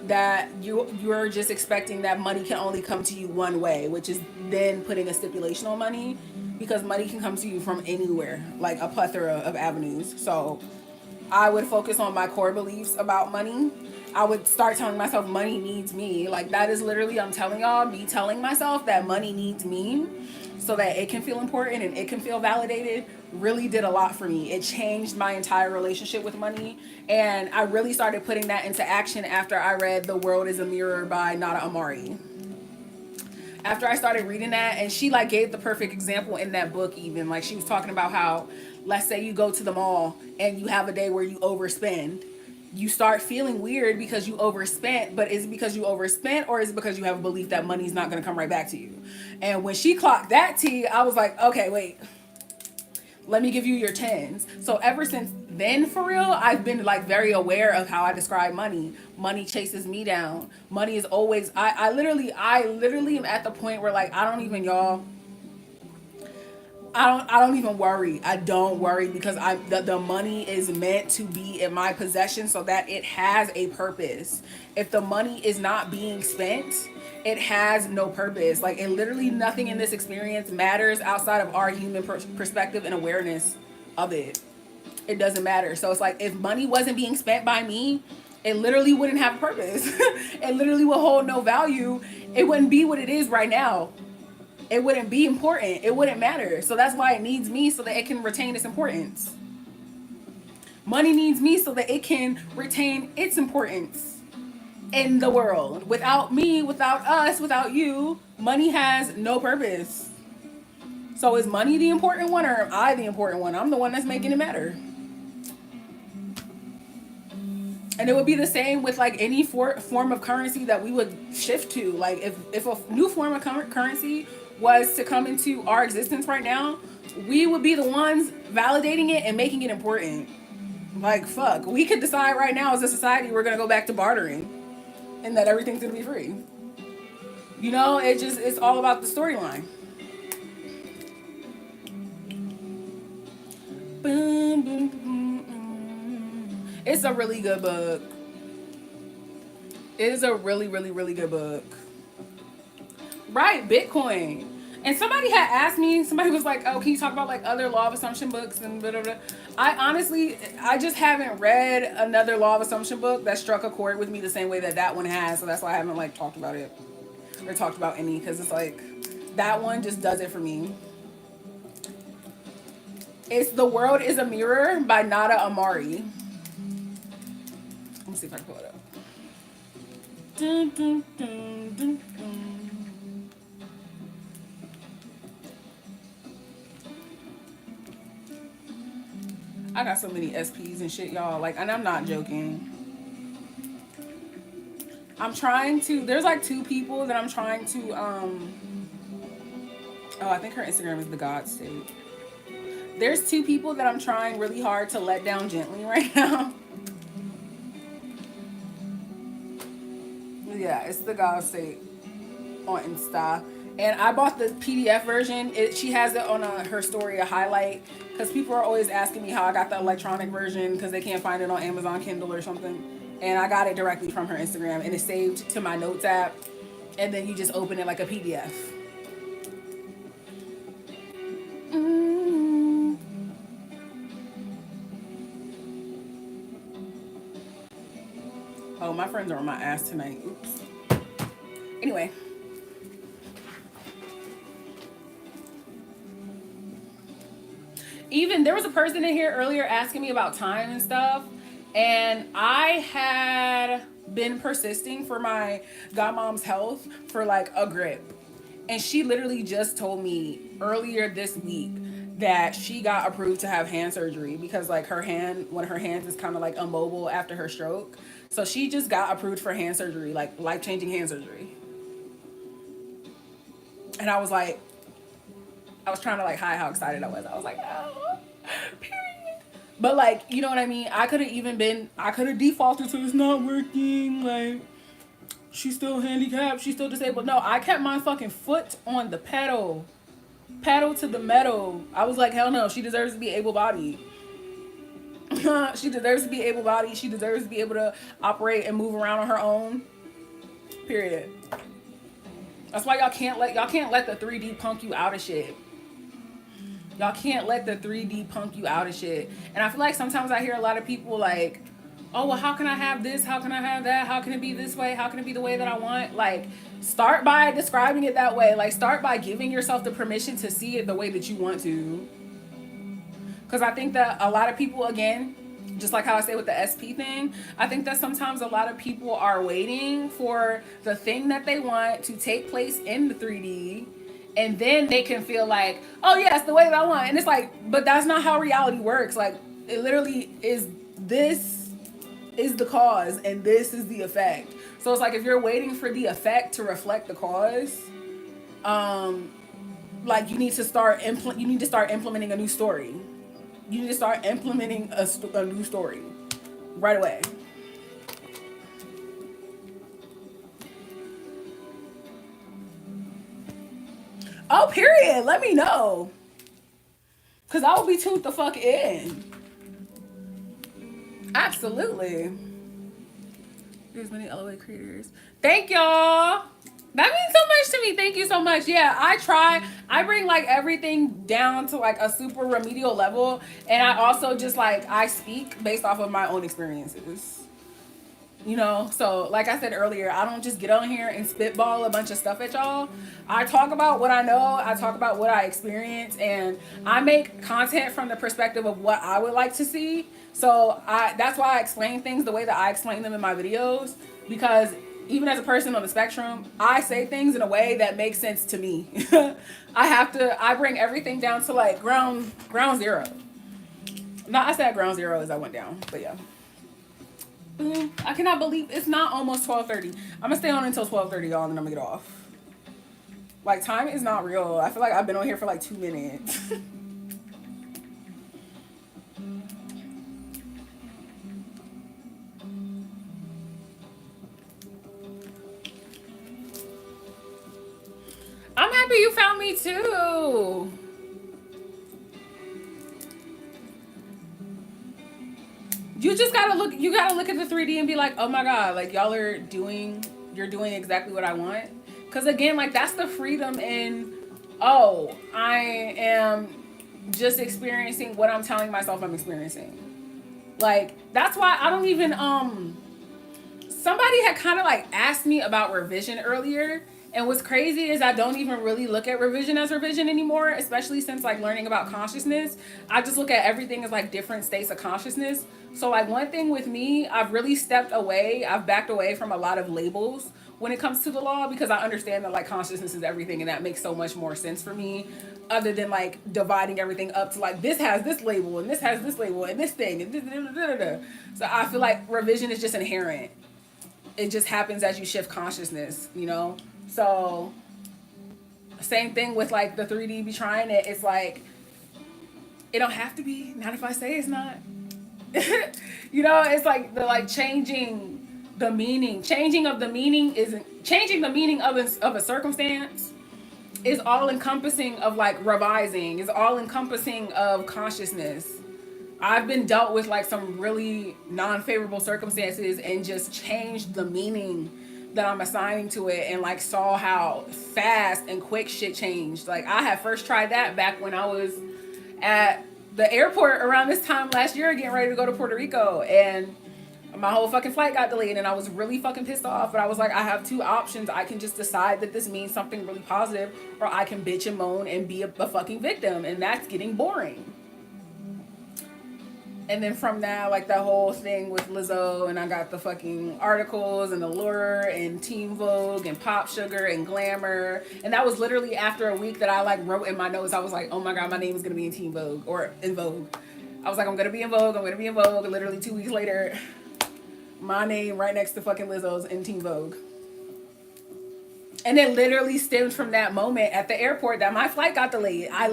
that you're just expecting that money can only come to you one way, which is then putting a stipulation on money, because money can come to you from anywhere, like a plethora of avenues. So I would focus on my core beliefs about money. I would start telling myself money needs me. Like that is literally, I'm telling y'all, me telling myself that money needs me so that it can feel important and it can feel validated really did a lot for me. It changed my entire relationship with money. And I really started putting that into action after I read The World is a Mirror by Nada Amari. After I started reading that, and she like gave the perfect example in that book, even like she was talking about how, let's say you go to the mall and you have a day where you overspend. You start feeling weird because you overspent, but is it because you overspent or is it because you have a belief that money's not going to come right back to you? And when she clocked that tea, I was like, okay, wait, let me give you your tens. So ever since then, for real, I've been like very aware of how I describe money. Money chases me down. Money is always, I literally am at the point where like, I don't even, y'all, I don't even worry. I don't worry because the money is meant to be in my possession so that it has a purpose. If the money is not being spent, it has no purpose. Like it literally nothing in this experience matters outside of our human perspective and awareness of it. It doesn't matter. So it's like if money wasn't being spent by me, it literally wouldn't have a purpose. It literally would hold no value. It wouldn't be what it is right now. It wouldn't be important. It wouldn't matter. So that's why it needs me so that it can retain its importance. Money needs me so that it can retain its importance in the world. Without me, without us, without you, money has no purpose. So is money the important one or am I the important one? I'm the one that's making it matter. And it would be the same with like any form of currency that we would shift to. Like if a new form of currency was to come into our existence right now, we would be the ones validating it and making it important. Like fuck, we could decide right now as a society we're gonna go back to bartering and that everything's gonna be free. You know, it's all about the storyline. Boom, boom, boom, boom. It's a really good book. It is a really, really, really good book. Right, Bitcoin. And somebody had asked me, somebody was like, oh, can you talk about like other law of assumption books and blah, blah, blah. I just haven't read another law of assumption book that struck a chord with me the same way that one has. So that's why I haven't like talked about it or talked about any, because it's like that one just does it for me. It's The World is a Mirror by Nada Amari. Let me see if I can pull it up. Dun, dun, dun, dun, dun. I got so many SPs and shit, y'all. Like, and I'm not joking. I'm trying to. There's like two people that I'm trying to. Oh, I think her Instagram is The God State. There's two people that I'm trying really hard to let down gently right now. Yeah, it's The God State on Insta. And I bought the PDF version. She has it on her story, a highlight, because people are always asking me how I got the electronic version because they can't find it on Amazon Kindle or something. And I got it directly from her Instagram, and it's saved to my notes app. and then you just open it like a PDF. Mm. Oh, my friends are on my ass tonight. Oops. Anyway. Even there was a person in here earlier asking me about time and stuff, and I had been persisting for my godmom's health for like a grip, and she literally just told me earlier this week that she got approved to have hand surgery because like her hand, one of her hands is kind of like immobile after her stroke, so she just got approved for hand surgery, like life-changing hand surgery. And I was like, I was trying to like hide how excited I was. I was like, oh, period. But like, you know what I mean? I could have even been, I could have defaulted to it's not working. Like, she's still handicapped. She's still disabled. No, I kept my fucking foot on the pedal. Pedal to the metal. I was like, hell no, she deserves to be able-bodied. She deserves to be able-bodied. She deserves to be able to operate and move around on her own. Period. That's why y'all can't let the 3D punk you out of shit. Y'all can't let the 3D punk you out of shit. And I feel like sometimes I hear a lot of people like, oh, well, how can I have this? How can I have that? How can it be this way? How can it be the way that I want? Like, start by describing it that way. Like, start by giving yourself the permission to see it the way that you want to. Because I think that a lot of people, again, just like how I say with the SP thing, I think that sometimes a lot of people are waiting for the thing that they want to take place in the 3D, and then they can feel like, oh yeah, it's the way that I want. And it's like, but that's not how reality works. Like, it literally is, this is the cause and this is the effect. So it's like, if you're waiting for the effect to reflect the cause, like you need to start implementing a new story. You need to start implementing a new story right away. Oh, period. Let me know. Because I will be tuned the fuck in. Absolutely. There's many LOA creators. Thank y'all. That means so much to me. Thank you so much. Yeah, I bring like everything down to like a super remedial level. And I also just like, I speak based off of my own experiences. You know, so like I said earlier, I don't just get on here and spitball a bunch of stuff at y'all. I talk about what I know, I talk about what I experience, and I make content from the perspective of what I would like to see. So that's why I explain things the way that I explain them in my videos, because even as a person on the spectrum, I say things in a way that makes sense to me. I bring everything down to like ground zero. Not I said ground zero as I went down, but yeah. I cannot believe it's not almost 12:30. I'm gonna stay on until 12:30, y'all, and then I'm gonna get off. Like, time is not real. I feel like I've been on here for like 2 minutes. I'm happy you found me too. You just gotta look. You gotta look at the 3D and be like, oh my god, like you're doing exactly what I want. Because again, like that's the freedom in, oh, I am just experiencing what I'm telling myself I'm experiencing. Like that's why I don't even somebody had kind of like asked me about revision earlier. And what's crazy is I don't even really look at revision as revision anymore, especially since like learning about consciousness. I just look at everything as like different states of consciousness. So like one thing with me, I've really stepped away. I've backed away from a lot of labels when it comes to the law, because I understand that like consciousness is everything, and that makes so much more sense for me, other than like dividing everything up to like this has this label and this has this label and this thing and this. So I feel like revision is just inherent. It just happens as you shift consciousness, you know? So same thing with like the 3D be trying it. It's like, it don't have to be, not if I say it's not. You know, it's like the like changing the meaning. Changing the meaning of a circumstance is all encompassing of like revising, is all encompassing of consciousness. I've been dealt with like some really non-favorable circumstances and just changed the meaning that I'm assigning to it and like saw how fast and quick shit changed. Like I had first tried that back when I was at the airport around this time last year getting ready to go to Puerto Rico, and my whole fucking flight got delayed and I was really fucking pissed off. But I was like, I have two options. I can just decide that this means something really positive, or I can bitch and moan and be a fucking victim, and that's getting boring. And then from that, like that whole thing with Lizzo, and I got the fucking articles and Allure and Teen Vogue and Pop Sugar and Glamour. And that was literally after a week that I like wrote in my notes. I was like, oh my God, my name is going to be in Teen Vogue or in Vogue. I was like, I'm going to be in Vogue. I'm going to be in Vogue. And literally 2 weeks later, my name right next to fucking Lizzo's in Teen Vogue. And it literally stemmed from that moment at the airport that my flight got delayed. I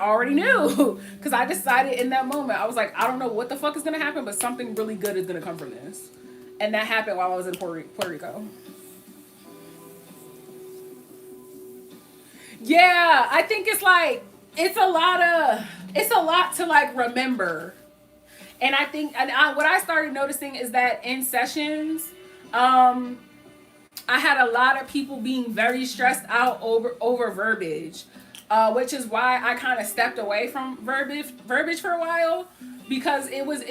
already knew. Because I decided in that moment, I was like, I don't know what the fuck is going to happen, but something really good is going to come from this. And that happened while I was in Puerto Rico. Yeah, I think it's like, it's a lot to like remember. And I think, what I started noticing is that in sessions, I had a lot of people being very stressed out over verbiage, which is why I kind of stepped away from verbiage for a while, because it was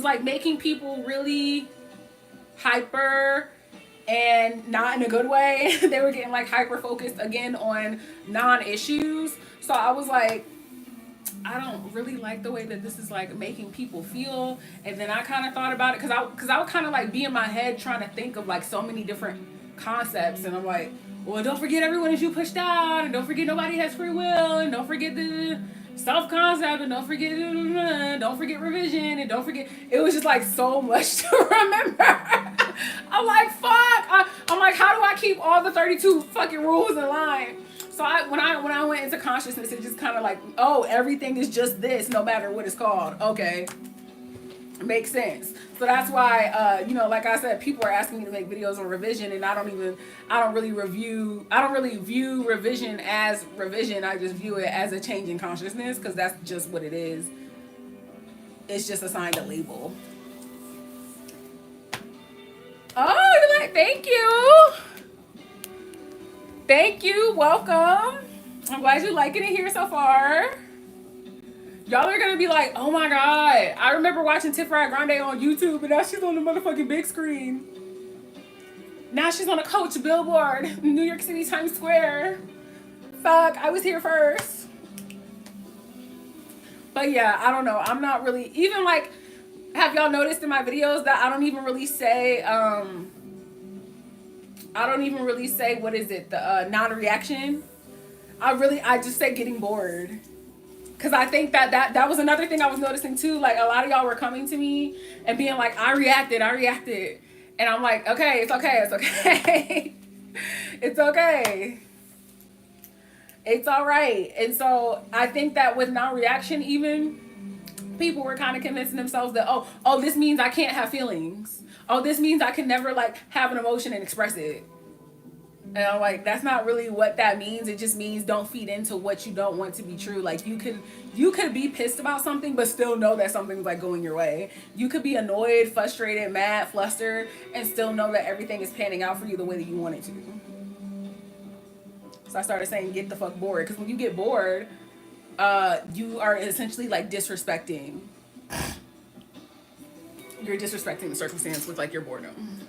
like making people really hyper and not in a good way. They were getting like hyper focused again on non-issues. So I was like, I don't really like the way that this is like making people feel. And then I kind of thought about it because I would kind of like be in my head trying to think of like so many different concepts, and I'm like, well, don't forget everyone is you pushed out, and don't forget nobody has free will, and don't forget the self-concept, and don't forget revision, and don't forget. It was just like so much to remember. I'm like, fuck. I'm like, how do I keep all the 32 fucking rules in line? So when I went into consciousness, it just kind of like, oh, everything is just this, no matter what it's called. Okay, makes sense. So that's why, like I said, people are asking me to make videos on revision, and I don't really view revision as revision. I just view it as a change in consciousness, because that's just what it is. It's just assigned a label. Oh, you're like, thank you, welcome. I'm glad you're liking it here so far. Y'all are gonna be like, oh my God, I remember watching Tiffany Grande on YouTube, and now she's on the motherfucking big screen. Now she's on a Coach billboard, New York City, Times Square. Fuck, I was here first. But yeah, I don't know. I'm not really, even like, have y'all noticed in my videos that I don't even really say, what is it, the non-reaction? I just say getting bored. Because I think that was another thing I was noticing too. Like, a lot of y'all were coming to me and being like, I reacted. And I'm like, okay, it's okay. It's okay. It's all right. And so I think that with non-reaction, even, people were kind of convincing themselves that, oh, this means I can't have feelings. Oh, this means I can never like have an emotion and express it. And I'm like, that's not really what that means. It just means don't feed into what you don't want to be true. Like, you could be pissed about something, but still know that something's like going your way. You could be annoyed, frustrated, mad, flustered, and still know that everything is panning out for you the way that you want it to. So I started saying, get the fuck bored. Because when you get bored, you are essentially like disrespecting. You're disrespecting the circumstance with like your boredom.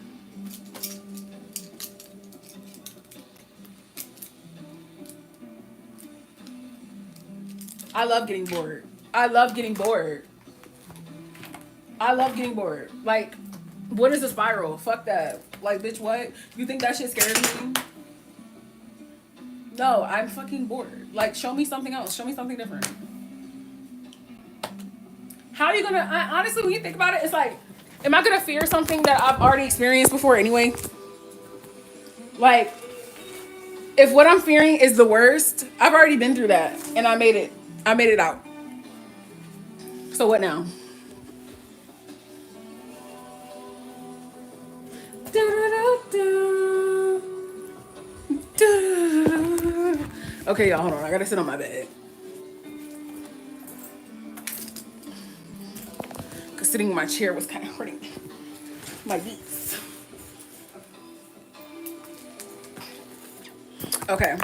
I love getting bored. Like, what is a spiral? Fuck that. Like, bitch, what? You think that shit scares me? No, I'm fucking bored. Like, show me something else. Show me something different. How are you gonna... honestly, when you think about it, it's like, am I gonna fear something that I've already experienced before anyway? Like, if what I'm fearing is the worst, I've already been through that, and I made it out. So what now? Okay, y'all, hold on. I gotta sit on my bed. Because sitting in my chair was kind of hurting my knees. Okay.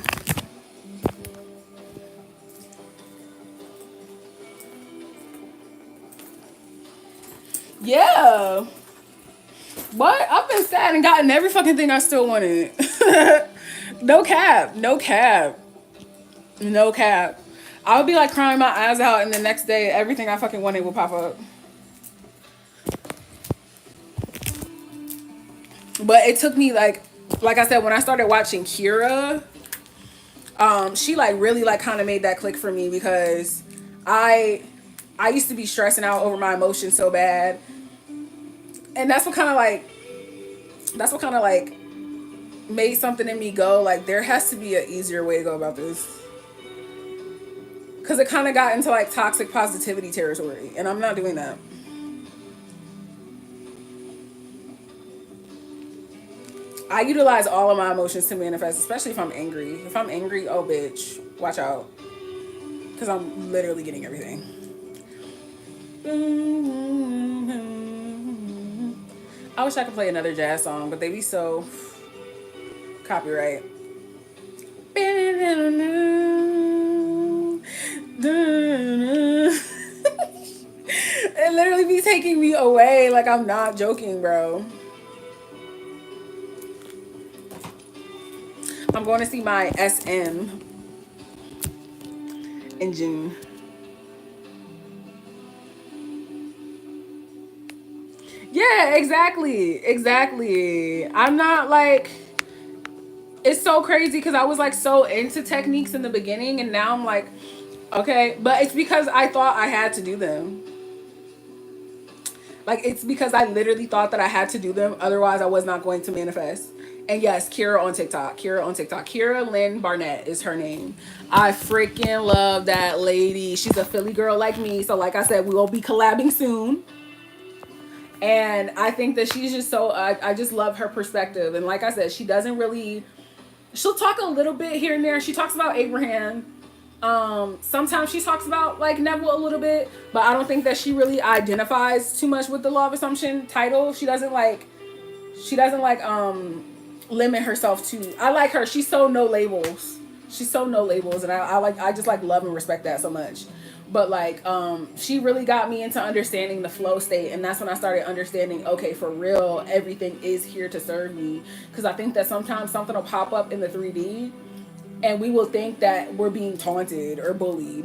Yeah. What? I've been sad and gotten every fucking thing I still wanted. No cap. No cap. No cap. I would be like crying my eyes out, and the next day, everything I fucking wanted will pop up. But it took me like I said, when I started watching Kira, she like really like kind of made that click for me because I I used to be stressing out over my emotions so bad, and that's what kind of like made something in me go like there has to be an easier way to go about this because it kind of got into like toxic positivity territory, and I'm not doing that. I utilize all of my emotions to manifest, especially if I'm angry. If I'm angry, oh bitch, watch out, because I'm literally getting everything. I wish I could play another jazz song, but they be so copyright. It literally be taking me away. Like, I'm not joking, bro. I'm going to see my SM in June. Yeah, exactly. Exactly. I'm not like, it's so crazy because I was like so into techniques in the beginning, and now I'm like, okay, but it's because I thought I had to do them. Like, it's because I literally thought that I had to do them. Otherwise, I was not going to manifest. And yes, Kira on TikTok. Kira on TikTok. Kira Lynn Barnett is her name. I freaking love that lady. She's a Philly girl like me. So, like I said, we will be collabing soon. And I think that she's just so, I just love her perspective. And like I said, she doesn't really, she'll talk a little bit here and there. She talks about Abraham. Sometimes she talks about like Neville a little bit, but I don't think that she really identifies too much with the law of assumption title. She doesn't like limit herself to. I like her. She's so no labels. She's so no labels, and I just like love and respect that so much. But like she really got me into understanding the flow state, and that's when I started understanding, okay, for real, everything is here to serve me. Because I think that sometimes something will pop up in the 3D and we will think that we're being taunted or bullied,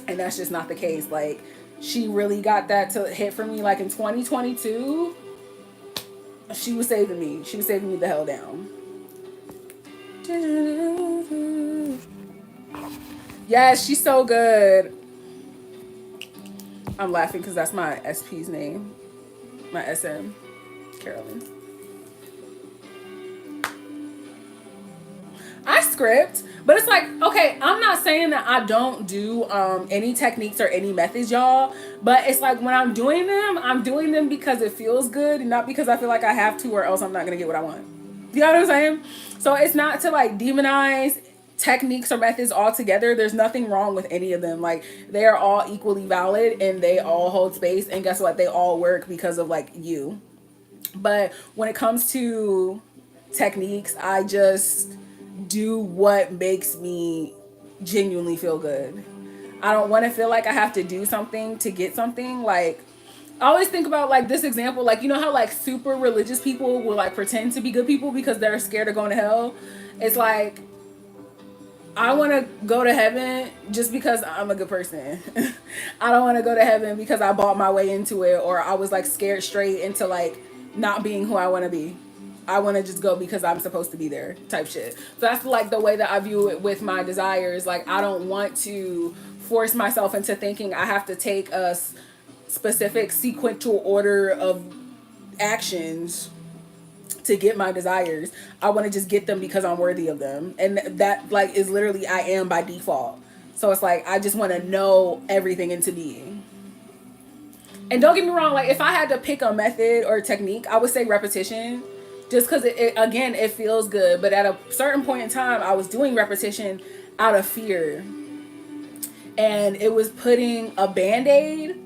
and that's just not the case. Like, she really got that to hit for me like in 2022. She was saving me the hell down. Yes, she's so good. I'm laughing because that's my SP's name, my SM, Carolyn. I script, but it's like, okay, I'm not saying that I don't do any techniques or any methods, y'all. But it's like when I'm doing them because it feels good and not because I feel like I have to, or else I'm not gonna get what I want. You know what I'm saying? So it's not to like demonize techniques or methods altogether. There's nothing wrong with any of them. Like, they are all equally valid and they all hold space. And guess what? They all work because of like you. But when it comes to techniques, I just do what makes me genuinely feel good. I don't want to feel like I have to do something to get something. Like, I always think about like this example, like, you know how like super religious people will like pretend to be good people because they're scared of going to hell. It's like, I want to go to heaven just because I'm a good person. I don't want to go to heaven because I bought my way into it, or I was like scared straight into like not being who I want to be. I want to just go because I'm supposed to be there type shit. So that's like the way that I view it with my desires. Like, I don't want to force myself into thinking I have to take a specific sequential order of actions to get my desires. I want to just get them because I'm worthy of them. And that like is literally I am by default. So it's like I just want to know everything into being. And don't get me wrong, like if I had to pick a method or a technique, I would say repetition. Just because again, it feels good. But at a certain point in time, I was doing repetition out of fear. And it was putting a band-aid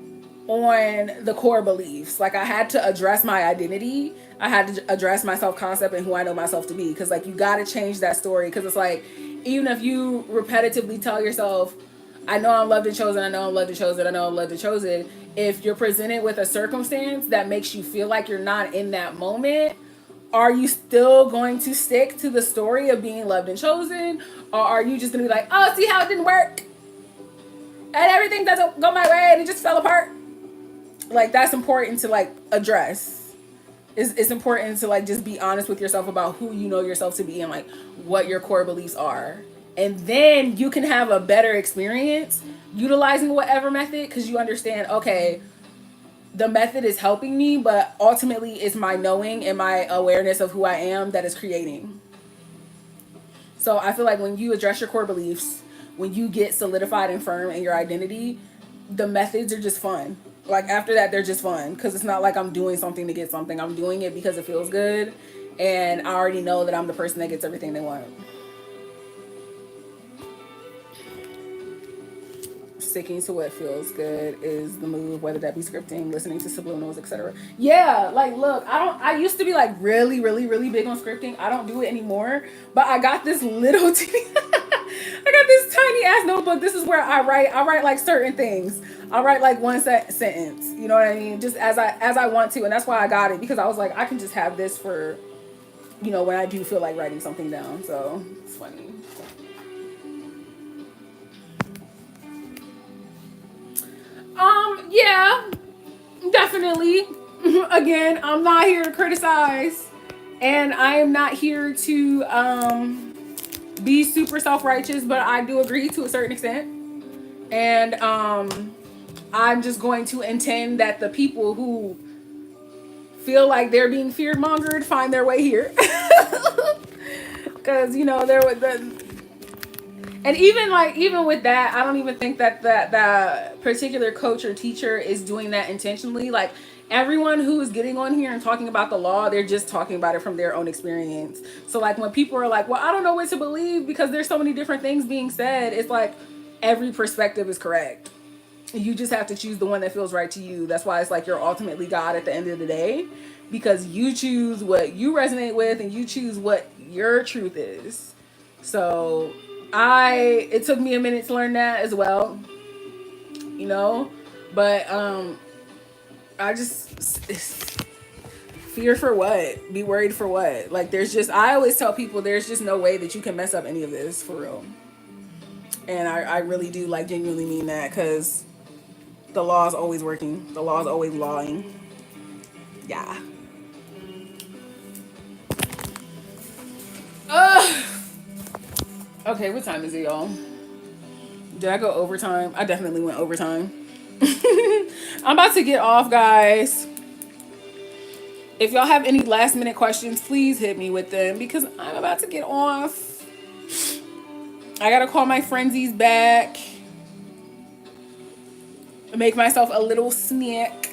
on the core beliefs. Like, I had to address my identity. I had to address my self-concept and who I know myself to be. Because, like, you got to change that story. Because it's like, even if you repetitively tell yourself, I know I'm loved and chosen, I know I'm loved and chosen, I know I'm loved and chosen. If you're presented with a circumstance that makes you feel like you're not in that moment, are you still going to stick to the story of being loved and chosen? Or are you just going to be like, oh, see how it didn't work? And everything doesn't go my way and it just fell apart? Like, that's important to, like, address. It's important to, like, just be honest with yourself about who you know yourself to be and, like, what your core beliefs are. And then you can have a better experience utilizing whatever method, because you understand, okay, the method is helping me, but ultimately it's my knowing and my awareness of who I am that is creating. So I feel like when you address your core beliefs, when you get solidified and firm in your identity, the methods are just fun. Like, after that, they're just fun, because it's not like I'm doing something to get something. I'm doing it because it feels good, and I already know that I'm the person that gets everything they want. Sticking to what feels good is the move, whether that be scripting, listening to subliminals, etc. Yeah, like, look, I used to be like really, really, really big on scripting. I don't do it anymore, but I got this little I got this tiny ass notebook. This is where I write like certain things. I'll write like one sentence, you know what I mean? Just as I want to. And that's why I got it, because I was like, I can just have this for, you know, when I do feel like writing something down. So it's funny. Yeah, definitely. Again, I'm not here to criticize, and I am not here to be super self-righteous, but I do agree to a certain extent. And I'm just going to intend that the people who feel like they're being fear-mongered find their way here. Because, you know, there was the... And even with that, I don't even think that particular coach or teacher is doing that intentionally. Like, everyone who is getting on here and talking about the law, they're just talking about it from their own experience. So, like, when people are like, well, I don't know what to believe because there's so many different things being said, it's like every perspective is correct. You just have to choose the one that feels right to you. That's why it's like you're ultimately God at the end of the day, because you choose what you resonate with and you choose what your truth is. So it took me a minute to learn that as well, you know, but I just, fear for what? Be worried for what? Like, I always tell people there's just no way that you can mess up any of this, for real. And I really do, like, genuinely mean that, because the law is always working. The law is always lawing. Yeah. Okay, what time is it, y'all? Did I go overtime? I definitely went overtime. I'm about to get off, guys. If y'all have any last minute questions, please hit me with them, because I'm about to get off. I gotta call my frenzies back. Make myself a little snack.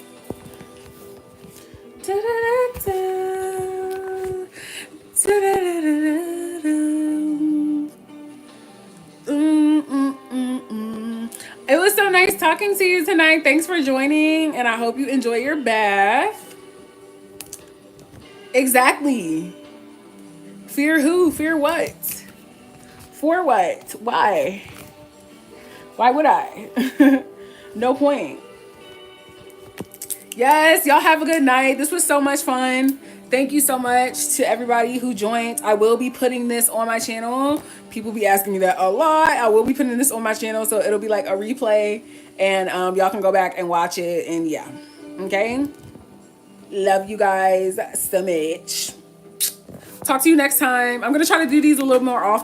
It was so nice talking to you tonight. Thanks for joining, and I hope you enjoy your bath. Exactly. Fear who? Fear what? For what? Why? Why would I? No point. Yes, y'all have a good night. This was so much fun. Thank you so much to everybody who joined. I will be putting this on my channel. People be asking me that a lot. I will be putting this on my channel, so it'll be like a replay, and y'all can go back and watch it. And yeah, okay. Love you guys so much. Talk to you next time. I'm gonna try to do these a little more often.